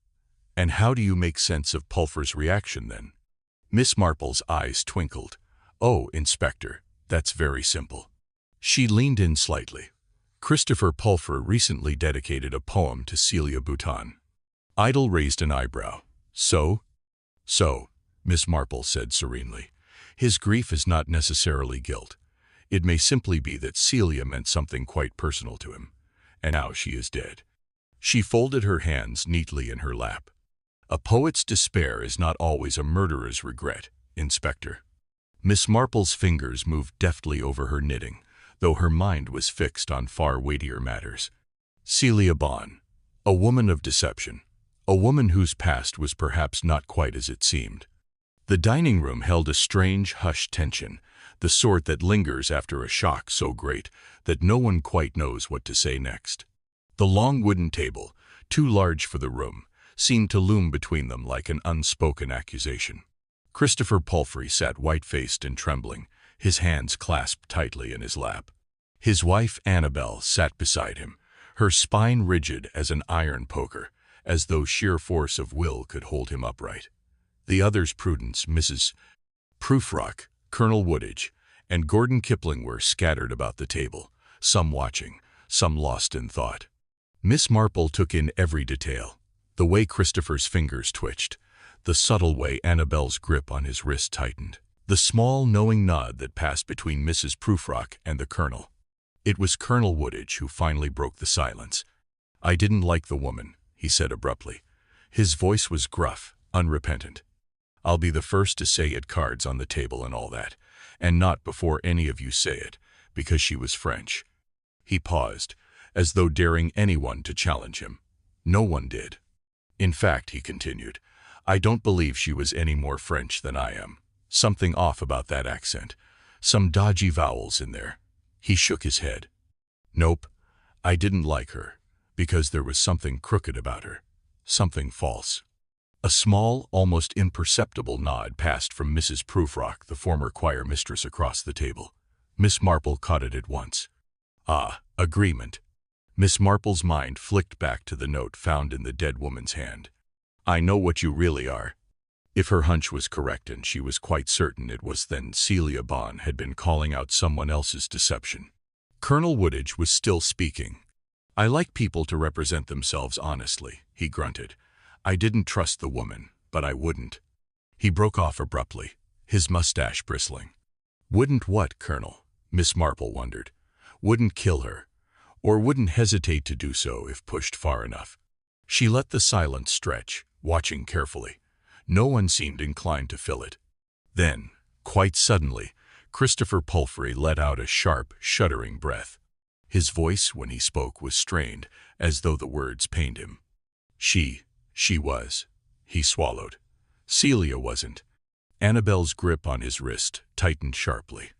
"And how do you make sense of Pulfrey's reaction, then?" Miss Marple's eyes twinkled. "Oh, Inspector, that's very simple." She leaned in slightly. "Christopher Pulfrey recently dedicated a poem to Celia Bouton." Idle raised an eyebrow. "So?" "So," Miss Marple said serenely. "His grief is not necessarily guilt. It may simply be that Celia meant something quite personal to him, and now she is dead." She folded her hands neatly in her lap. "A poet's despair is not always a murderer's regret, Inspector." Miss Marple's fingers moved deftly over her knitting, though her mind was fixed on far weightier matters. Celia Bond, a woman of deception, a woman whose past was perhaps not quite as it seemed. The dining room held a strange, hushed tension, the sort that lingers after a shock so great that no one quite knows what to say next. The long wooden table, too large for the room, seemed to loom between them like an unspoken accusation. Christopher Pulfrey sat white-faced and trembling, his hands clasped tightly in his lap. His wife, Annabel, sat beside him, her spine rigid as an iron poker, as though sheer force of will could hold him upright. The others, Prudence, Mrs. Prufrock, Colonel Woodage, and Gordon Kipling, were scattered about the table, some watching, some lost in thought. Miss Marple took in every detail, the way Christopher's fingers twitched, the subtle way Annabel's grip on his wrist tightened, the small, knowing nod that passed between Mrs. Prufrock and the Colonel. It was Colonel Woodage who finally broke the silence. "I didn't like the woman," he said abruptly. His voice was gruff, unrepentant. "I'll be the first to say it, cards on the table and all that, and not before any of you say it, because she was French. He paused, as though daring anyone to challenge him. No one did. In fact, he continued, I don't believe she was any more French than I am. Something off about that accent. Some dodgy vowels in there. He shook his head. Nope, I didn't like her, because there was something crooked about her. Something false. A small, almost imperceptible nod passed from Mrs. Prufrock, the former choir mistress, across the table. Miss Marple caught it at once. Ah, agreement. Miss Marple's mind flicked back to the note found in the dead woman's hand. I know what you really are. If her hunch was correct, and she was quite certain it was, then Celia Bond had been calling out someone else's deception. Colonel Woodage was still speaking. I like people to represent themselves honestly, he grunted. I didn't trust the woman, but I wouldn't. He broke off abruptly, his mustache bristling. Wouldn't what, Colonel? Miss Marple wondered. Wouldn't kill her, or wouldn't hesitate to do so if pushed far enough. She let the silence stretch, watching carefully. No one seemed inclined to fill it. Then, quite suddenly, Christopher Palfrey let out a sharp, shuddering breath. His voice, when he spoke, was strained, as though the words pained him. She was. He swallowed. Celia wasn't. Annabelle's grip on his wrist tightened sharply.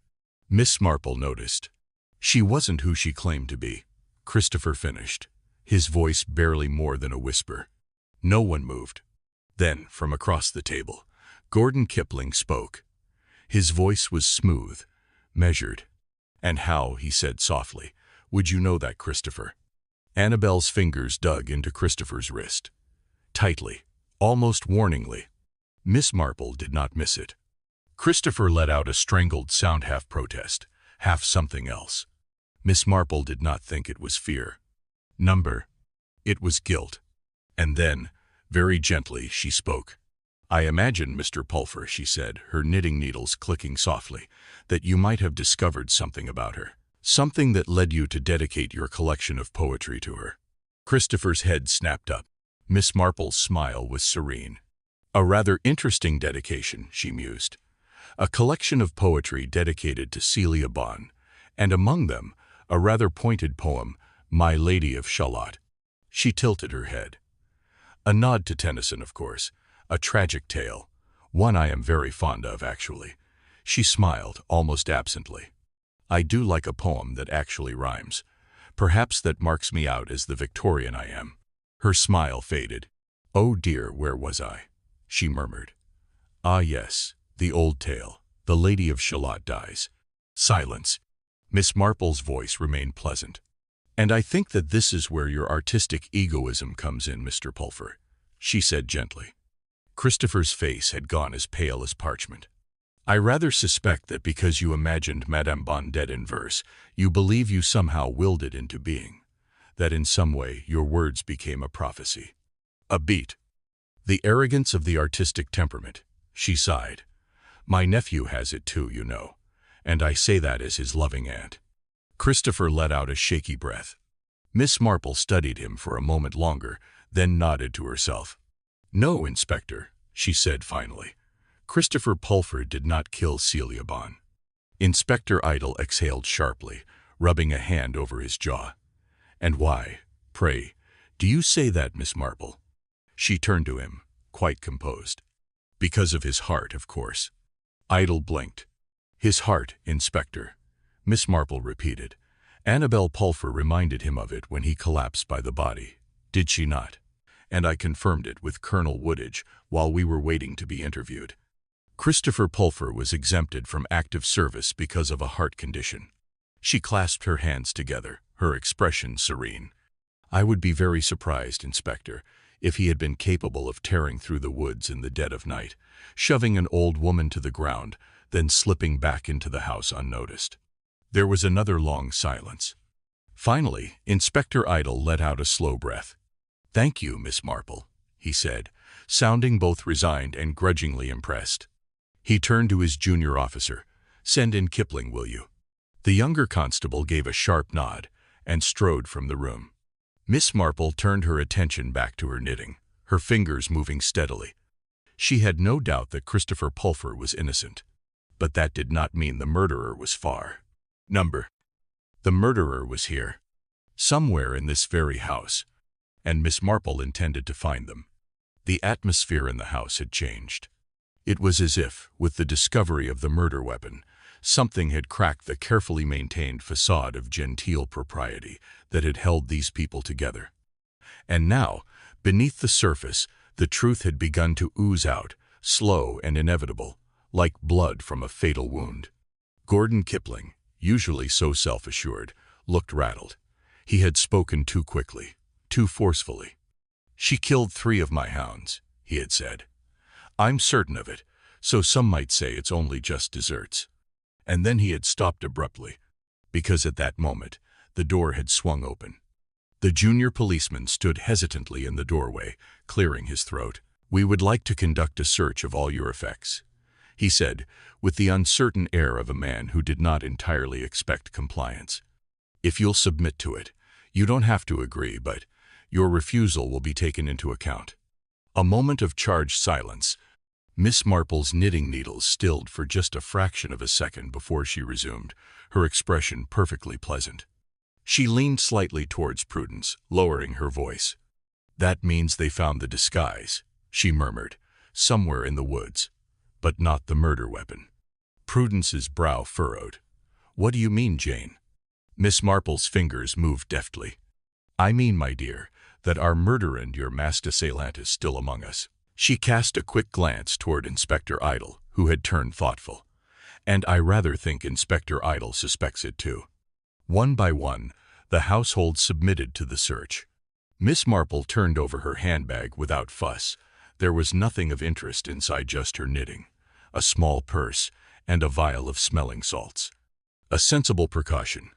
Miss Marple noticed. She wasn't who she claimed to be, Christopher finished, his voice barely more than a whisper. No one moved. Then, from across the table, Gordon Kipling spoke. His voice was smooth, measured. And how, he said softly, would you know that, Christopher? Annabelle's fingers dug into Christopher's wrist. Tightly, almost warningly. Miss Marple did not miss it. Christopher let out a strangled sound, half protest, half something else. Miss Marple did not think it was fear. It was guilt. And then, very gently, she spoke. I imagine, Mr. Pulfer, she said, her knitting needles clicking softly, that you might have discovered something about her. Something that led you to dedicate your collection of poetry to her. Christopher's head snapped up. Miss Marple's smile was serene. A rather interesting dedication, she mused. A collection of poetry dedicated to Celia Bond, and among them, a rather pointed poem, My Lady of Shalott. She tilted her head. A nod to Tennyson, of course. A tragic tale. One I am very fond of, actually. She smiled, almost absently. I do like a poem that actually rhymes. Perhaps that marks me out as the Victorian I am. Her smile faded. Oh dear, where was I? She murmured. Ah yes, the old tale. The Lady of Shalott dies. Silence. Miss Marple's voice remained pleasant. And I think that this is where your artistic egoism comes in, Mr. Pulfer, she said gently. Christopher's face had gone as pale as parchment. I rather suspect that because you imagined Madame Bond dead in verse, you believe you somehow willed it into being. That in some way your words became a prophecy. A beat. The arrogance of the artistic temperament, she sighed. My nephew has it too, you know, and I say that as his loving aunt. Christopher let out a shaky breath. Miss Marple studied him for a moment longer, then nodded to herself. No, Inspector, she said finally. Christopher Pulford did not kill Celia Bond. Inspector Idle exhaled sharply, rubbing a hand over his jaw. And why, pray, do you say that, Miss Marple? She turned to him, quite composed. Because of his heart, of course. Idle blinked. His heart, Inspector, Miss Marple repeated. Annabel Pulfer reminded him of it when he collapsed by the body, did she not? And I confirmed it with Colonel Woodage while we were waiting to be interviewed. Christopher Pulfer was exempted from active service because of a heart condition. She clasped her hands together, her expression serene. I would be very surprised, Inspector, if he had been capable of tearing through the woods in the dead of night, shoving an old woman to the ground, then slipping back into the house unnoticed. There was another long silence. Finally, Inspector Idle let out a slow breath. Thank you, Miss Marple, he said, sounding both resigned and grudgingly impressed. He turned to his junior officer. Send in Kipling, will you? The younger constable gave a sharp nod and strode from the room. Miss Marple turned her attention back to her knitting, her fingers moving steadily. She had no doubt that Christopher Pulfer was innocent, but that did not mean the murderer was far. The murderer was here, somewhere in this very house, and Miss Marple intended to find them. The atmosphere in the house had changed. It was as if, with the discovery of the murder weapon, something had cracked the carefully maintained facade of genteel propriety that had held these people together. And now, beneath the surface, the truth had begun to ooze out, slow and inevitable, like blood from a fatal wound. Gordon Kipling, usually so self-assured, looked rattled. He had spoken too quickly, too forcefully. "She killed 3 of my hounds," he had said. "I'm certain of it, so some might say it's only just deserts." And then he had stopped abruptly, because at that moment, the door had swung open. The junior policeman stood hesitantly in the doorway, clearing his throat. "We would like to conduct a search of all your effects," he said, with the uncertain air of a man who did not entirely expect compliance. "If you'll submit to it, you don't have to agree, but your refusal will be taken into account." A moment of charged silence. Miss Marple's knitting needles stilled for just a fraction of a second before she resumed, her expression perfectly pleasant. She leaned slightly towards Prudence, lowering her voice. "That means they found the disguise," she murmured, "somewhere in the woods, but not the murder weapon." Prudence's brow furrowed. "What do you mean, Jane?" Miss Marple's fingers moved deftly. "I mean, my dear, that our murderer and your masked assailant is still among us." She cast a quick glance toward Inspector Idle, who had turned thoughtful. "And I rather think Inspector Idle suspects it too." One by one, the household submitted to the search. Miss Marple turned over her handbag without fuss. There was nothing of interest inside, just her knitting, a small purse, and a vial of smelling salts. A sensible precaution.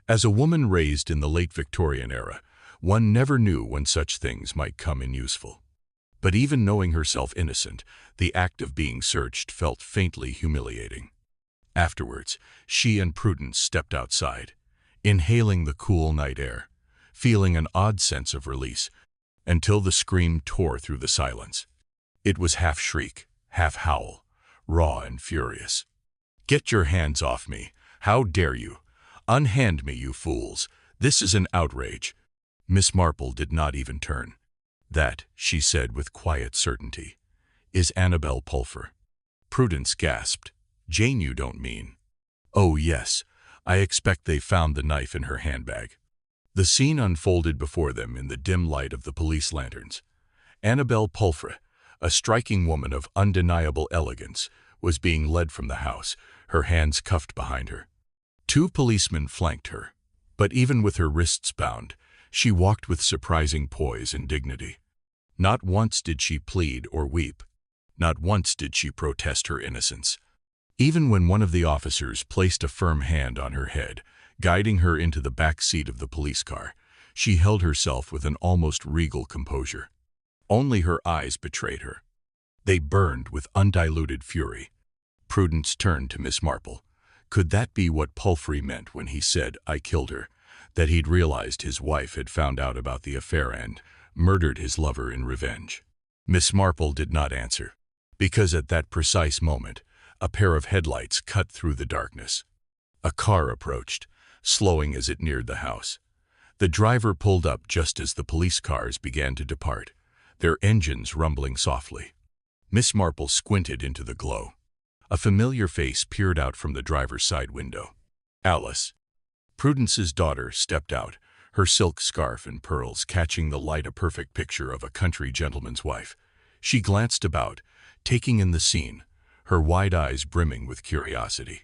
As a woman raised in the late Victorian era, one never knew when such things might come in useful. But even knowing herself innocent, the act of being searched felt faintly humiliating. Afterwards, she and Prudence stepped outside, inhaling the cool night air, feeling an odd sense of release, until the scream tore through the silence. It was half shriek, half howl, raw and furious. "Get your hands off me! How dare you? Unhand me, you fools! This is an outrage!" Miss Marple did not even turn. "That," she said with quiet certainty, "is Annabel Pulfar." Prudence gasped. "Jane, you don't mean—" "Oh, yes. I expect they found the knife in her handbag." The scene unfolded before them in the dim light of the police lanterns. Annabel Pulfar, a striking woman of undeniable elegance, was being led from the house, her hands cuffed behind her. 2 policemen flanked her, but even with her wrists bound, she walked with surprising poise and dignity. Not once did she plead or weep. Not once did she protest her innocence. Even when one of the officers placed a firm hand on her head, guiding her into the back seat of the police car, she held herself with an almost regal composure. Only her eyes betrayed her. They burned with undiluted fury. Prudence turned to Miss Marple. Could that be what Pulfar meant when he said, "I killed her"? That he'd realized his wife had found out about the affair and murdered his lover in revenge? Miss Marple did not answer, because at that precise moment, a pair of headlights cut through the darkness. A car approached, slowing as it neared the house. The driver pulled up just as the police cars began to depart, their engines rumbling softly. Miss Marple squinted into the glow. A familiar face peered out from the driver's side window. Alice, Prudence's daughter, stepped out, her silk scarf and pearls catching the light, a perfect picture of a country gentleman's wife. She glanced about, taking in the scene, her wide eyes brimming with curiosity.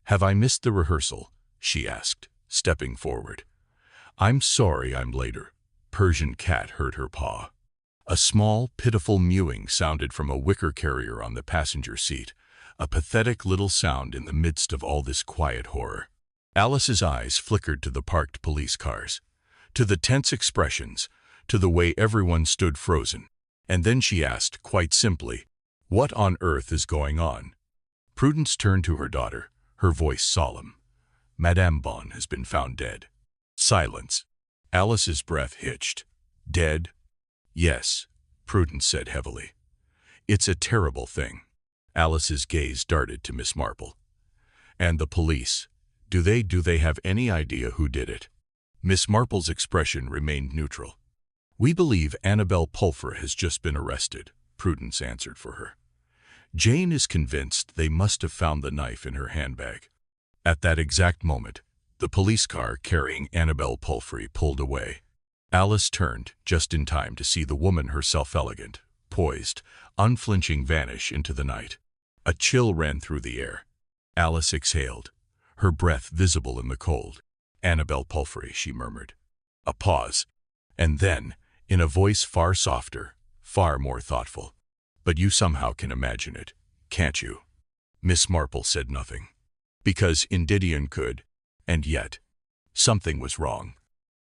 "Have I missed the rehearsal?" she asked, stepping forward. "I'm sorry I'm later." Persian cat hurt her paw. A small, pitiful mewing sounded from a wicker carrier on the passenger seat, a pathetic little sound in the midst of all this quiet horror. Alice's eyes flickered to the parked police cars, to the tense expressions, to the way everyone stood frozen, and then she asked, quite simply, "What on earth is going on?" Prudence turned to her daughter, her voice solemn. "Madame Bon has been found dead." Silence. Alice's breath hitched. "Dead?" "Yes," Prudence said heavily. "It's a terrible thing." Alice's gaze darted to Miss Marple. "And the police? Do they have any idea who did it? Miss Marple's expression remained neutral. We believe Annabelle Pulford has just been arrested, Prudence answered for her. Jane is convinced they must have found the knife in her handbag. At that exact moment, the police car carrying Annabelle Pulford pulled away. Alice turned just in time to see the woman herself, elegant, poised, unflinching, vanish into the night. A chill ran through the air. Alice exhaled, her breath visible in the cold. Annabelle Pulford, she murmured. A pause, and then, in a voice far softer, far more thoughtful. But you somehow can imagine it, can't you? Miss Marple said nothing. Because Indidian could, and yet, something was wrong.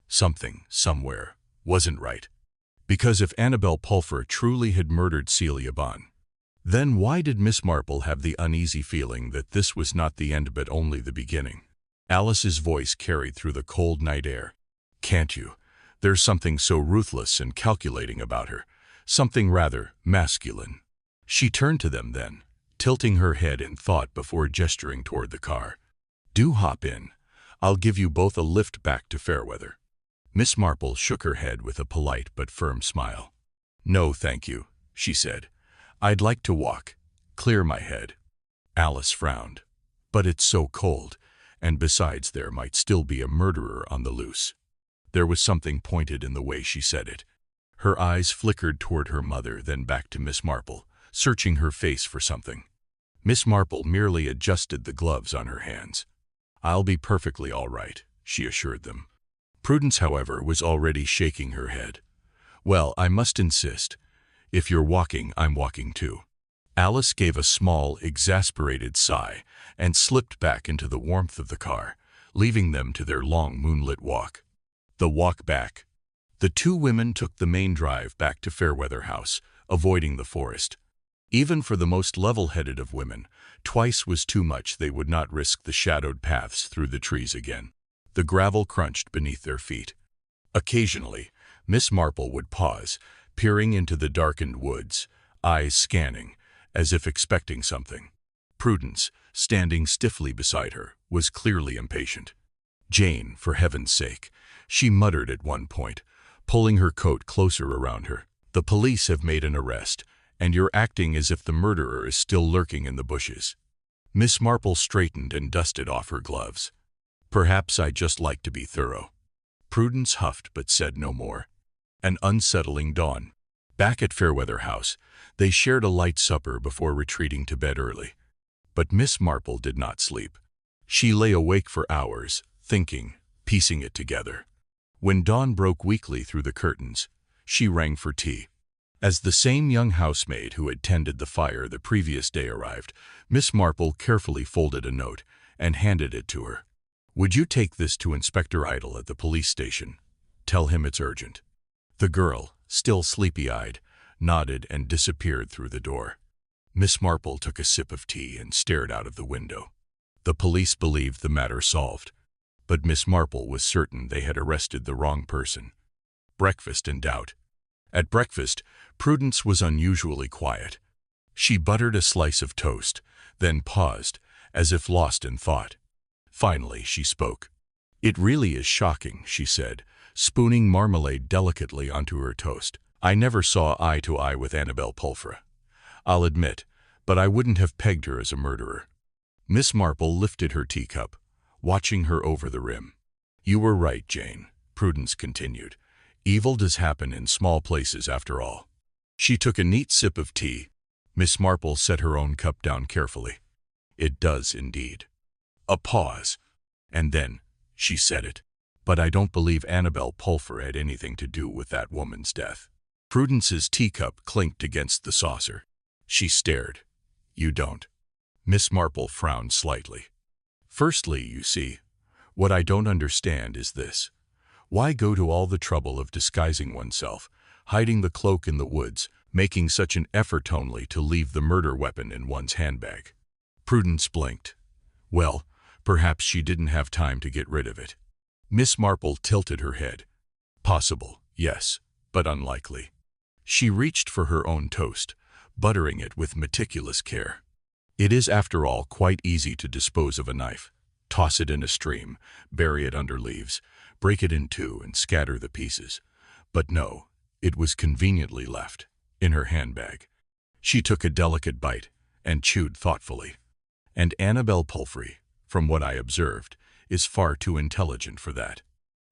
Something, somewhere, wasn't right. Because if Annabelle Pulford truly had murdered Celia Bond, then why did Miss Marple have the uneasy feeling that this was not the end but only the beginning? Alice's voice carried through the cold night air. Can't you? There's something so ruthless and calculating about her, something rather masculine. She turned to them then, tilting her head in thought before gesturing toward the car. Do hop in. I'll give you both a lift back to Fairweather. Miss Marple shook her head with a polite but firm smile. No, thank you, she said. I'd like to walk, clear my head. Alice frowned. But it's so cold, and besides there might still be a murderer on the loose. There was something pointed in the way she said it. Her eyes flickered toward her mother, then back to Miss Marple, searching her face for something. Miss Marple merely adjusted the gloves on her hands. I'll be perfectly all right, she assured them. Prudence, however, was already shaking her head. Well, I must insist. If you're walking, I'm walking too. Alice gave a small, exasperated sigh and slipped back into the warmth of the car, leaving them to their long moonlit walk. The walk back. The two women took the main drive back to Fairweather House, avoiding the forest. Even for the most level-headed of women, twice was too much. They would not risk the shadowed paths through the trees again. The gravel crunched beneath their feet. Occasionally, Miss Marple would pause, peering into the darkened woods, eyes scanning, as if expecting something. Prudence, standing stiffly beside her, was clearly impatient. Jane, for heaven's sake, she muttered at one point, pulling her coat closer around her. The police have made an arrest, and you're acting as if the murderer is still lurking in the bushes. Miss Marple straightened and dusted off her gloves. Perhaps I just like to be thorough. Prudence huffed but said no more. An unsettling dawn. Back at Fairweather House, they shared a light supper before retreating to bed early. But Miss Marple did not sleep. She lay awake for hours, thinking, piecing it together. When dawn broke weakly through the curtains, she rang for tea. As the same young housemaid who had tended the fire the previous day arrived, Miss Marple carefully folded a note and handed it to her. Would you take this to Inspector Idle at the police station? Tell him it's urgent. The girl, still sleepy-eyed, nodded and disappeared through the door. Miss Marple took a sip of tea and stared out of the window. The police believed the matter solved, but Miss Marple was certain they had arrested the wrong person. Breakfast in doubt. At breakfast, Prudence was unusually quiet. She buttered a slice of toast, then paused, as if lost in thought. Finally, she spoke. It really is shocking, she said, spooning marmalade delicately onto her toast. I never saw eye to eye with Annabelle Pulford. I'll admit, but I wouldn't have pegged her as a murderer. Miss Marple lifted her teacup, watching her over the rim. You were right, Jane, Prudence continued. Evil does happen in small places after all. She took a neat sip of tea. Miss Marple set her own cup down carefully. It does indeed. A pause. And then, she said it. But I don't believe Annabelle Pulford had anything to do with that woman's death. Prudence's teacup clinked against the saucer. She stared. You don't. Miss Marple frowned slightly. Firstly, you see, what I don't understand is this. Why go to all the trouble of disguising oneself, hiding the cloak in the woods, making such an effort only to leave the murder weapon in one's handbag? Prudence blinked. Well, perhaps she didn't have time to get rid of it. Miss Marple tilted her head. Possible, yes, but unlikely. She reached for her own toast, buttering it with meticulous care. It is, after all, quite easy to dispose of a knife. toss it in a stream, bury it under leaves, break it in two and scatter the pieces. But no, it was conveniently left, in her handbag. She took a delicate bite and chewed thoughtfully. And Annabel Palfrey, from what I observed, is far too intelligent for that.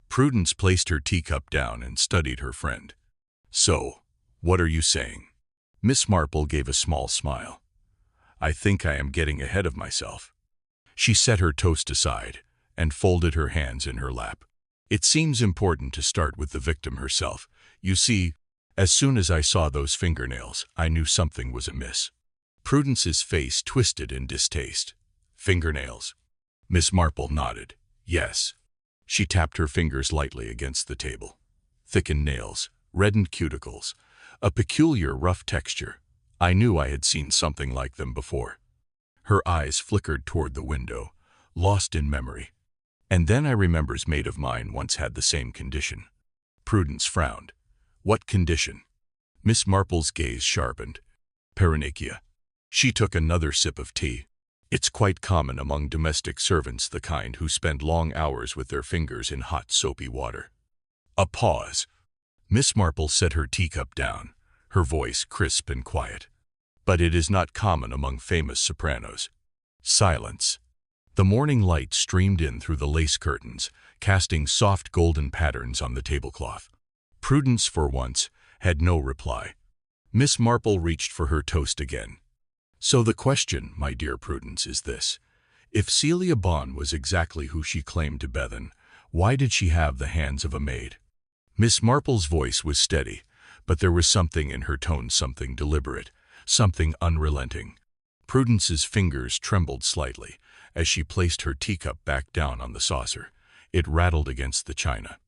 Prudence placed her teacup down and studied her friend. So, what are you saying? Miss Marple gave a small smile. I think I am getting ahead of myself. She set her toast aside and folded her hands in her lap. It seems important to start with the victim herself. You see, as soon as I saw those fingernails, I knew something was amiss. Prudence's face twisted in distaste. Fingernails? Miss Marple nodded. Yes. She tapped her fingers lightly against the table. Thickened nails, reddened cuticles, a peculiar rough texture. I knew I had seen something like them before. Her eyes flickered toward the window, lost in memory. And then I remembers maid of mine once had the same condition. Prudence frowned. What condition? Miss Marple's gaze sharpened. Paronychia. She took another sip of tea. It's quite common among domestic servants, the kind who spend long hours with their fingers in hot soapy water. A pause. Miss Marple set her teacup down, her voice crisp and quiet. But it is not common among famous sopranos. Silence. The morning light streamed in through the lace curtains, casting soft golden patterns on the tablecloth. Prudence, for once, had no reply. Miss Marple reached for her toast again. So the question, my dear Prudence, is this. If Celia Bond was exactly who she claimed to be, why did she have the hands of a maid? Miss Marple's voice was steady, but there was something in her tone, something deliberate, something unrelenting. Prudence's fingers trembled slightly as she placed her teacup back down on the saucer. It rattled against the china.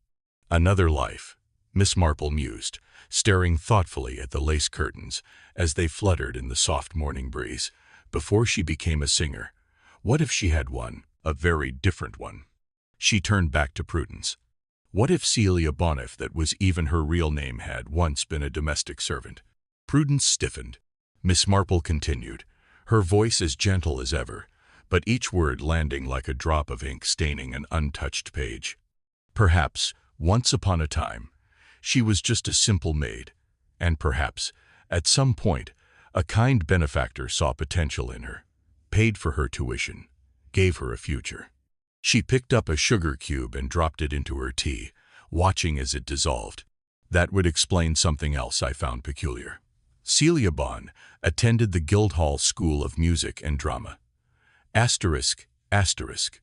Another life, Miss Marple mused, staring thoughtfully at the lace curtains as they fluttered in the soft morning breeze. Before she became a singer, what if she had one, a very different one? She turned back to Prudence. What if Celia Boniff, that was even her real name, had once been a domestic servant? Prudence stiffened. Miss Marple continued, her voice as gentle as ever, but each word landing like a drop of ink staining an untouched page. Perhaps, once upon a time, she was just a simple maid, and perhaps, at some point, a kind benefactor saw potential in her, paid for her tuition, gave her a future. She picked up a sugar cube and dropped it into her tea, watching as it dissolved. That would explain something else I found peculiar. Celia Bond attended the Guildhall School of Music and Drama. Asterisk, asterisk.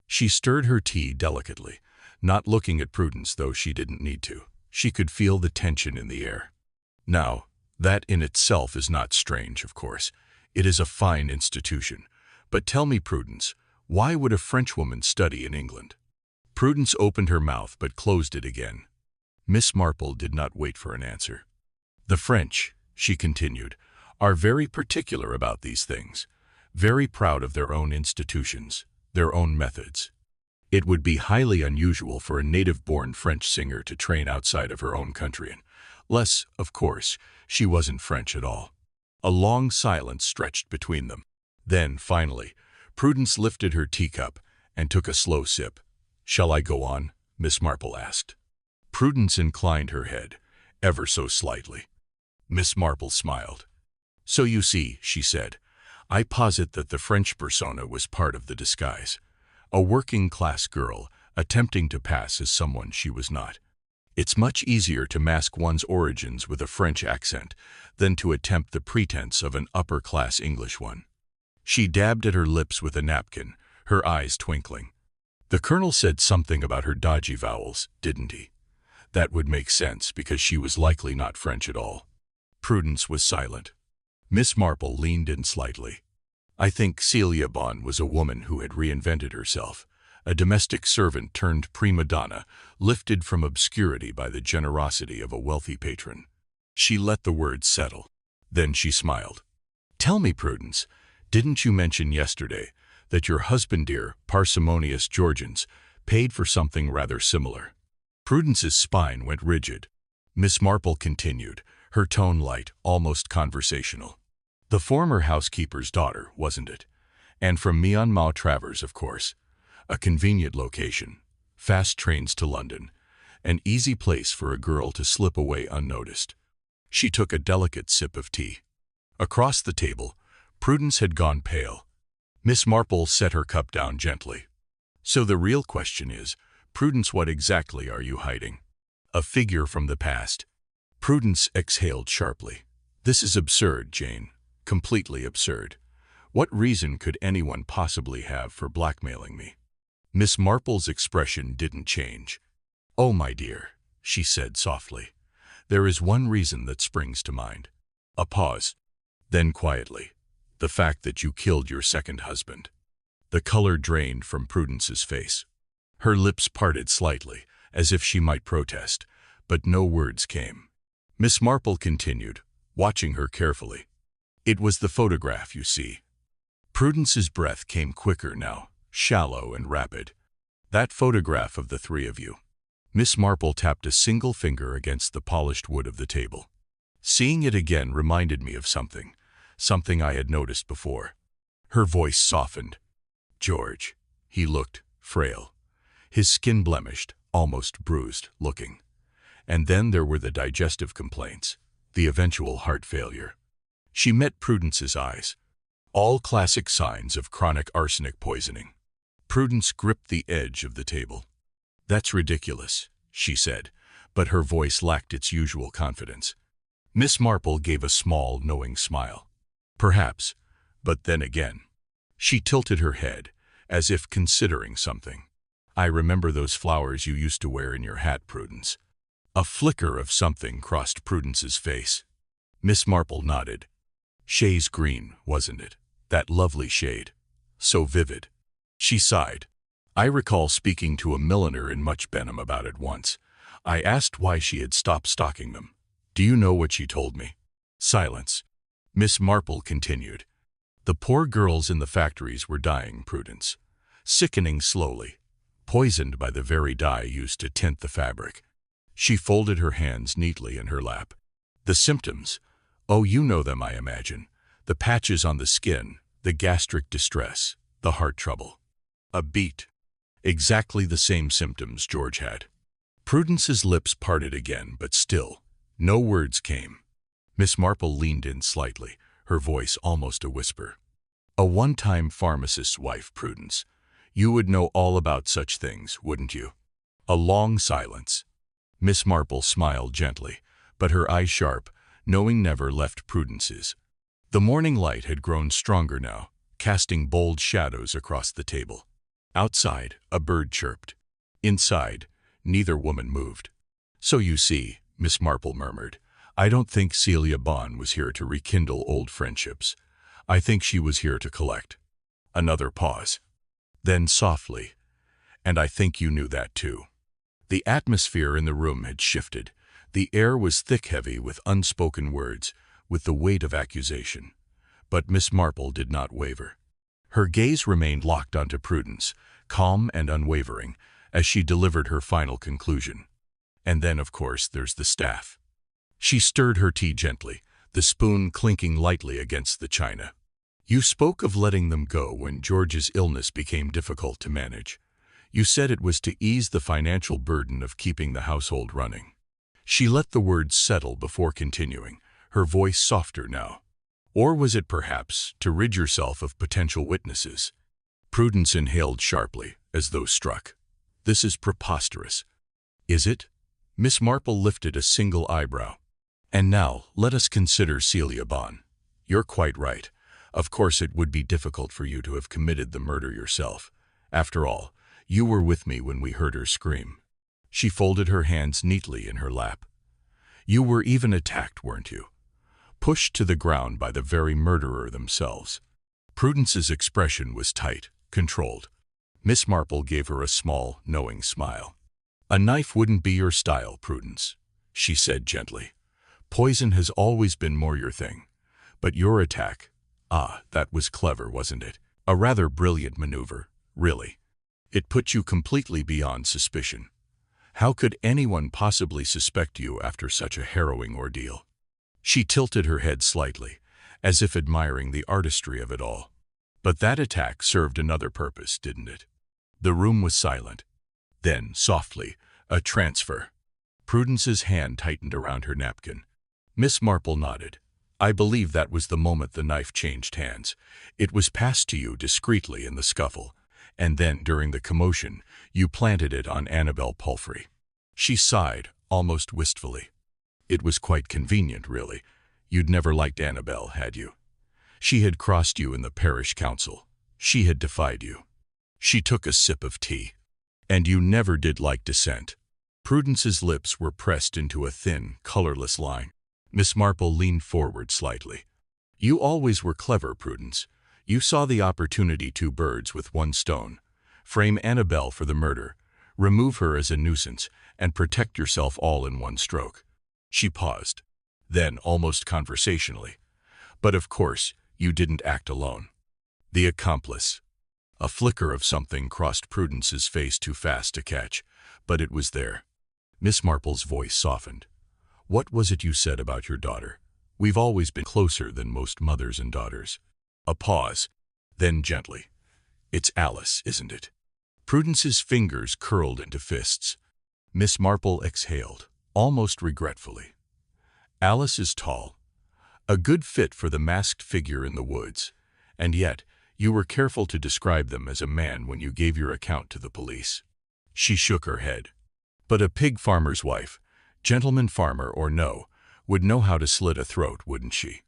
She stirred her tea delicately, not looking at Prudence, though she didn't need to. She could feel the tension in the air. Now, that in itself is not strange, of course. It is a fine institution. But tell me, Prudence, why would a Frenchwoman study in England? Prudence opened her mouth but closed it again. Miss Marple did not wait for an answer. The French, she continued, are very particular about these things, very proud of their own institutions, their own methods. It would be highly unusual for a native-born French singer to train outside of her own country, unless, of course, she wasn't French at all. A long silence stretched between them. Then, finally, Prudence lifted her teacup and took a slow sip. Shall I go on? Miss Marple asked. Prudence inclined her head, ever so slightly. Miss Marple smiled. So you see, she said, I posit that the French persona was part of the disguise. A working-class girl attempting to pass as someone she was not. It's much easier to mask one's origins with a French accent than to attempt the pretense of an upper-class English one. She dabbed at her lips with a napkin, her eyes twinkling. The Colonel said something about her dodgy vowels, didn't he? That would make sense because she was likely not French at all. Prudence was silent. Miss Marple leaned in slightly. I think Celia Bond was a woman who had reinvented herself, a domestic servant turned prima donna, lifted from obscurity by the generosity of a wealthy patron. She let the words settle. Then she smiled. Tell me, Prudence, didn't you mention yesterday that your husband, dear parsimonious Georgians, paid for something rather similar? Prudence's spine went rigid. Miss Marple continued, her tone light, almost conversational. The former housekeeper's daughter, wasn't it? And from Myanmar Travers, of course. A convenient location, fast trains to London, an easy place for a girl to slip away unnoticed. She took a delicate sip of tea. Across the table, Prudence had gone pale. Miss Marple set her cup down gently. So the real question is, Prudence, what exactly are you hiding? A figure from the past. Prudence exhaled sharply. This is absurd, Jane. Completely absurd. What reason could anyone possibly have for blackmailing me? Miss Marple's expression didn't change. Oh, my dear, she said softly. There is one reason that springs to mind. A pause. Then quietly, the fact that you killed your second husband. The color drained from Prudence's face. Her lips parted slightly, as if she might protest, but no words came. Miss Marple continued, watching her carefully. It was the photograph, you see. Prudence's breath came quicker now, shallow and rapid. That photograph of the three of you. Miss Marple tapped a single finger against the polished wood of the table. Seeing it again reminded me of something I had noticed before. Her voice softened. George. He looked frail. His skin blemished, almost bruised looking. And then there were the digestive complaints, the eventual heart failure. She met Prudence's eyes. All classic signs of chronic arsenic poisoning. Prudence gripped the edge of the table. That's ridiculous, she said, but her voice lacked its usual confidence. Miss Marple gave a small, knowing smile. Perhaps, but then again. She tilted her head, as if considering something. I remember those flowers you used to wear in your hat, Prudence. A flicker of something crossed Prudence's face. Miss Marple nodded. Chaise green, wasn't it? That lovely shade. So vivid. She sighed. I recall speaking to a milliner in Much Benham about it once. I asked why she had stopped stocking them. Do you know what she told me? Silence. Miss Marple continued. The poor girls in the factories were dying, Prudence. Sickening slowly. Poisoned by the very dye used to tint the fabric. She folded her hands neatly in her lap. The symptoms. Oh, you know them, I imagine. The patches on the skin, the gastric distress, the heart trouble. A beat. Exactly the same symptoms George had. Prudence's lips parted again, but still, no words came. Miss Marple leaned in slightly, her voice almost a whisper. A one-time pharmacist's wife, Prudence. You would know all about such things, wouldn't you? A long silence. Miss Marple smiled gently, but her eyes sharp, knowing never left Prudence's. The morning light had grown stronger now, casting bold shadows across the table. Outside, a bird chirped. Inside, neither woman moved. So you see, Miss Marple murmured, I don't think Celia Bond was here to rekindle old friendships. I think she was here to collect. Another pause. Then softly, and I think you knew that too. The atmosphere in the room had shifted. The air was thick-heavy with unspoken words, with the weight of accusation. But Miss Marple did not waver. Her gaze remained locked onto Prudence, calm and unwavering, as she delivered her final conclusion. And then, of course, there's the staff. She stirred her tea gently, the spoon clinking lightly against the china. You spoke of letting them go when George's illness became difficult to manage. You said it was to ease the financial burden of keeping the household running. She let the words settle before continuing, her voice softer now. Or was it perhaps to rid yourself of potential witnesses? Prudence inhaled sharply, as though struck. This is preposterous. Is it? Miss Marple lifted a single eyebrow. And now, let us consider Celia Bond. You're quite right. Of course it would be difficult for you to have committed the murder yourself. After all, you were with me when we heard her scream. She folded her hands neatly in her lap. You were even attacked, weren't you? Pushed to the ground by the very murderer themselves. Prudence's expression was tight, controlled. Miss Marple gave her a small, knowing smile. A knife wouldn't be your style, Prudence, she said gently. Poison has always been more your thing. But your attack, that was clever, wasn't it? A rather brilliant maneuver, really. It put you completely beyond suspicion. How could anyone possibly suspect you after such a harrowing ordeal? She tilted her head slightly, as if admiring the artistry of it all. But that attack served another purpose, didn't it? The room was silent. Then, softly, a transfer. Prudence's hand tightened around her napkin. Miss Marple nodded. I believe that was the moment the knife changed hands. It was passed to you discreetly in the scuffle, and then, during the commotion, you planted it on Annabel Palfrey. She sighed, almost wistfully. It was quite convenient, really. You'd never liked Annabel, had you? She had crossed you in the parish council. She had defied you. She took a sip of tea. And you never did like dissent. Prudence's lips were pressed into a thin, colorless line. Miss Marple leaned forward slightly. You always were clever, Prudence. You saw the opportunity, two birds with one stone. Frame Annabel for the murder, remove her as a nuisance, and protect yourself all in one stroke. She paused. Then, almost conversationally, but of course, you didn't act alone. The accomplice. A flicker of something crossed Prudence's face too fast to catch, but it was there. Miss Marple's voice softened. What was it you said about your daughter? We've always been closer than most mothers and daughters. A pause, then gently. It's Alice, isn't it? Prudence's fingers curled into fists. Miss Marple exhaled, almost regretfully. Alice is tall. A good fit for the masked figure in the woods, and yet you were careful to describe them as a man when you gave your account to the police. She shook her head. But a pig farmer's wife, gentleman farmer or no, would know how to slit a throat, wouldn't she?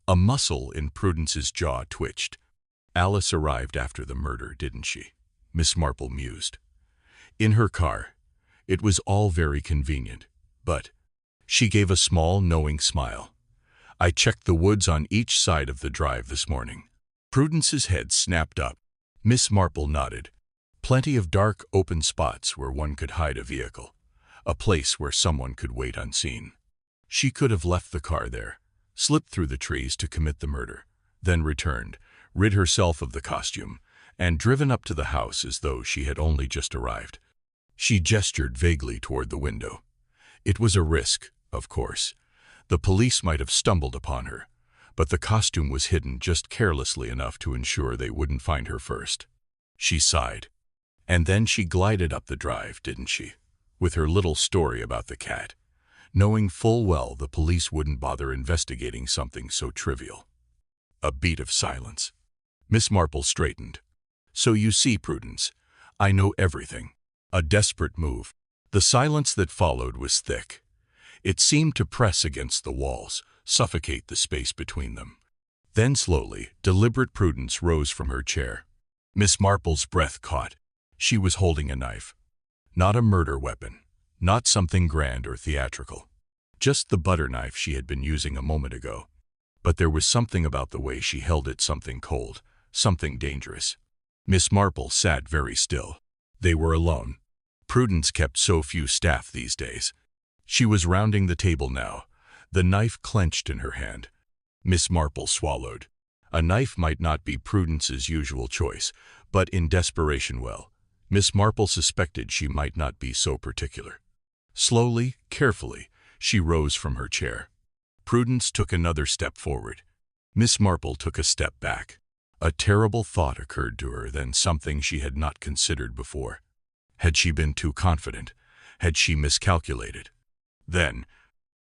A muscle in Prudence's jaw twitched. Alice arrived after the murder, didn't she? Miss Marple mused. In her car. It was all very convenient, but she gave a small, knowing smile. I checked the woods on each side of the drive this morning. Prudence's head snapped up. Miss Marple nodded. Plenty of dark, open spots where one could hide a vehicle. A place where someone could wait unseen. She could have left the car there, slipped through the trees to commit the murder, then returned, rid herself of the costume, and driven up to the house as though she had only just arrived. She gestured vaguely toward the window. It was a risk, of course. The police might have stumbled upon her, but the costume was hidden just carelessly enough to ensure they wouldn't find her first. She sighed. And then she glided up the drive, didn't she? With her little story about the cat, knowing full well the police wouldn't bother investigating something so trivial. A beat of silence. Miss Marple straightened. So you see, Prudence, I know everything. A desperate move. The silence that followed was thick. It seemed to press against the walls, suffocate the space between them. Then slowly, deliberate Prudence rose from her chair. Miss Marple's breath caught. She was holding a knife. Not a murder weapon, not something grand or theatrical. Just the butter knife she had been using a moment ago. But there was something about the way she held it, something cold, something dangerous. Miss Marple sat very still. They were alone. Prudence kept so few staff these days. She was rounding the table now, the knife clenched in her hand. Miss Marple swallowed. A knife might not be Prudence's usual choice, but in desperation, well, Miss Marple suspected she might not be so particular. Slowly, carefully, she rose from her chair. Prudence took another step forward. Miss Marple took a step back. A terrible thought occurred to her, then something she had not considered before. Had she been too confident? Had she miscalculated? Then,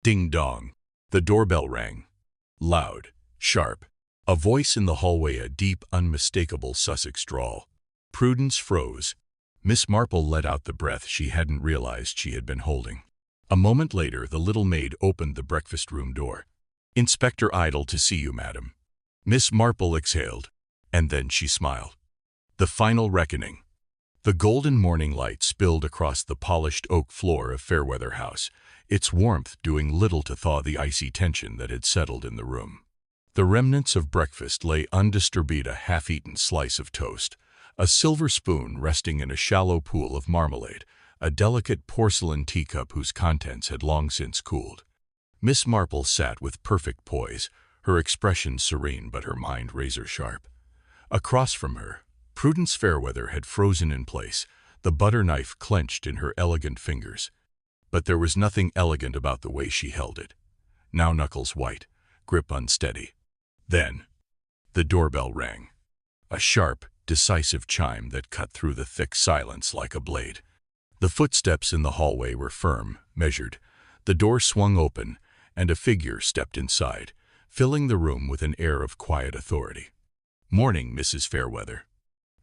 ding-dong, the doorbell rang. Loud, sharp. A voice in the hallway, a deep, unmistakable Sussex drawl. Prudence froze. Miss Marple let out the breath she hadn't realized she had been holding. A moment later, the little maid opened the breakfast room door. "Inspector Idle to see you, madam." Miss Marple exhaled, and then she smiled. The final reckoning. The golden morning light spilled across the polished oak floor of Fairweather House, its warmth doing little to thaw the icy tension that had settled in the room. The remnants of breakfast lay undisturbed, a half-eaten slice of toast, a silver spoon resting in a shallow pool of marmalade, a delicate porcelain teacup whose contents had long since cooled. Miss Marple sat with perfect poise, her expression serene but her mind razor-sharp. Across from her, Prudence Fairweather had frozen in place, the butter knife clenched in her elegant fingers. But there was nothing elegant about the way she held it. Now knuckles white, grip unsteady. Then, the doorbell rang. A sharp, decisive chime that cut through the thick silence like a blade. The footsteps in the hallway were firm, measured. The door swung open, and a figure stepped inside, filling the room with an air of quiet authority. "Morning, Mrs. Fairweather."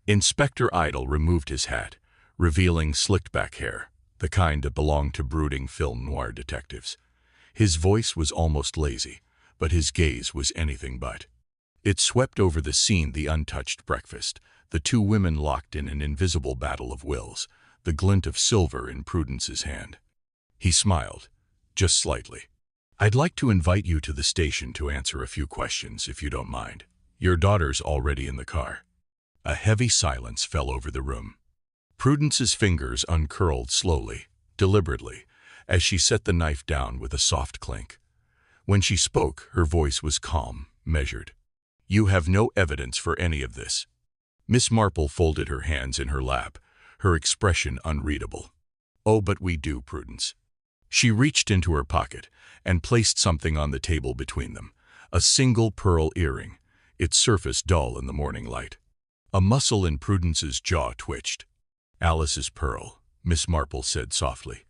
Inspector Idle removed his hat, revealing slicked-back hair, the kind that belonged to brooding film noir detectives. His voice was almost lazy, but his gaze was anything but. It swept over the scene, the untouched breakfast, the two women locked in an invisible battle of wills, the glint of silver in Prudence's hand. He smiled, just slightly. "I'd like to invite you to the station to answer a few questions, if you don't mind. Your daughter's already in the car." A heavy silence fell over the room. Prudence's fingers uncurled slowly, deliberately, as she set the knife down with a soft clink. When she spoke, her voice was calm, measured. "You have no evidence for any of this." Miss Marple folded her hands in her lap, her expression unreadable. "Oh, but we do, Prudence." She reached into her pocket and placed something on the table between them, a single pearl earring, its surface dull in the morning light. A muscle in Prudence's jaw twitched. "Alice's pearl," Miss Marple said softly.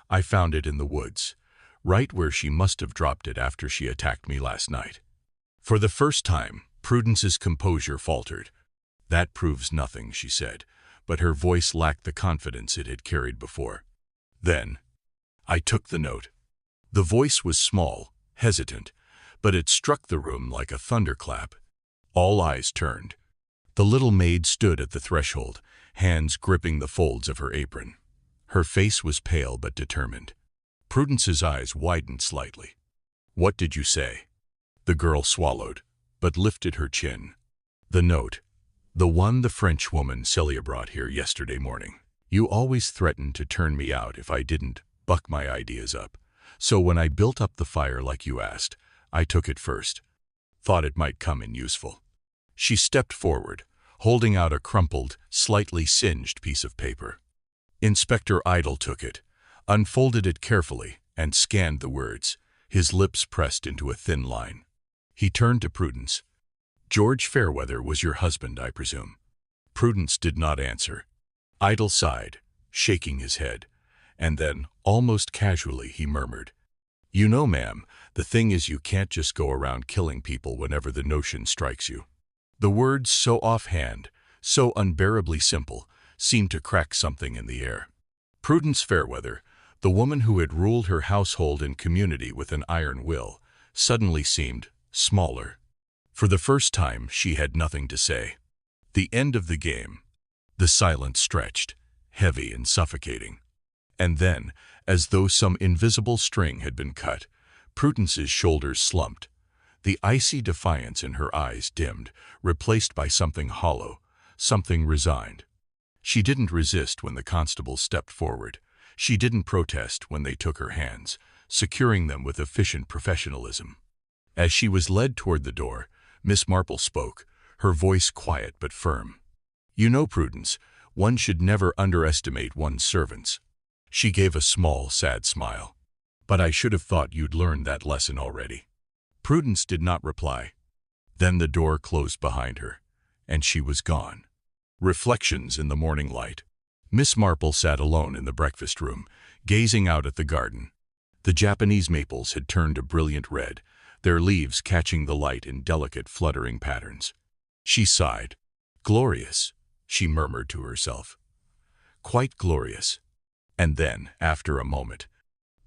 "I found it in the woods, right where she must have dropped it after she attacked me last night." For the first time, Prudence's composure faltered. "That proves nothing," she said, but her voice lacked the confidence it had carried before. "Then, I took the note." The voice was small, hesitant, but it struck the room like a thunderclap. All eyes turned. The little maid stood at the threshold, hands gripping the folds of her apron. Her face was pale but determined. Prudence's eyes widened slightly. "What did you say?" The girl swallowed, but lifted her chin. "The note. The one the French woman Celia brought here yesterday morning. You always threatened to turn me out if I didn't buck my ideas up. So when I built up the fire like you asked, I took it first. Thought it might come in useful." She stepped forward, holding out a crumpled, slightly singed piece of paper. Inspector Idle took it, unfolded it carefully, and scanned the words, his lips pressed into a thin line. He turned to Prudence. "George Fairweather was your husband, I presume?" Prudence did not answer. Idle sighed, shaking his head, and then, almost casually, he murmured, "You know, ma'am, the thing is you can't just go around killing people whenever the notion strikes you." The words, so offhand, so unbearably simple, seemed to crack something in the air. Prudence Fairweather, the woman who had ruled her household and community with an iron will, suddenly seemed smaller. For the first time, she had nothing to say. The end of the game. The silence stretched, heavy and suffocating. And then, as though some invisible string had been cut, Prudence's shoulders slumped. The icy defiance in her eyes dimmed, replaced by something hollow, something resigned. She didn't resist when the constable stepped forward. She didn't protest when they took her hands, securing them with efficient professionalism. As she was led toward the door, Miss Marple spoke, her voice quiet but firm. "You know, Prudence, one should never underestimate one's servants." She gave a small, sad smile. "But I should have thought you'd learned that lesson already." Prudence did not reply. Then the door closed behind her, and she was gone. Reflections in the morning light. Miss Marple sat alone in the breakfast room, gazing out at the garden. The Japanese maples had turned a brilliant red, their leaves catching the light in delicate fluttering patterns. She sighed. "Glorious," she murmured to herself. "Quite glorious." And then, after a moment,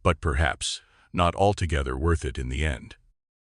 "But perhaps not altogether worth it in the end."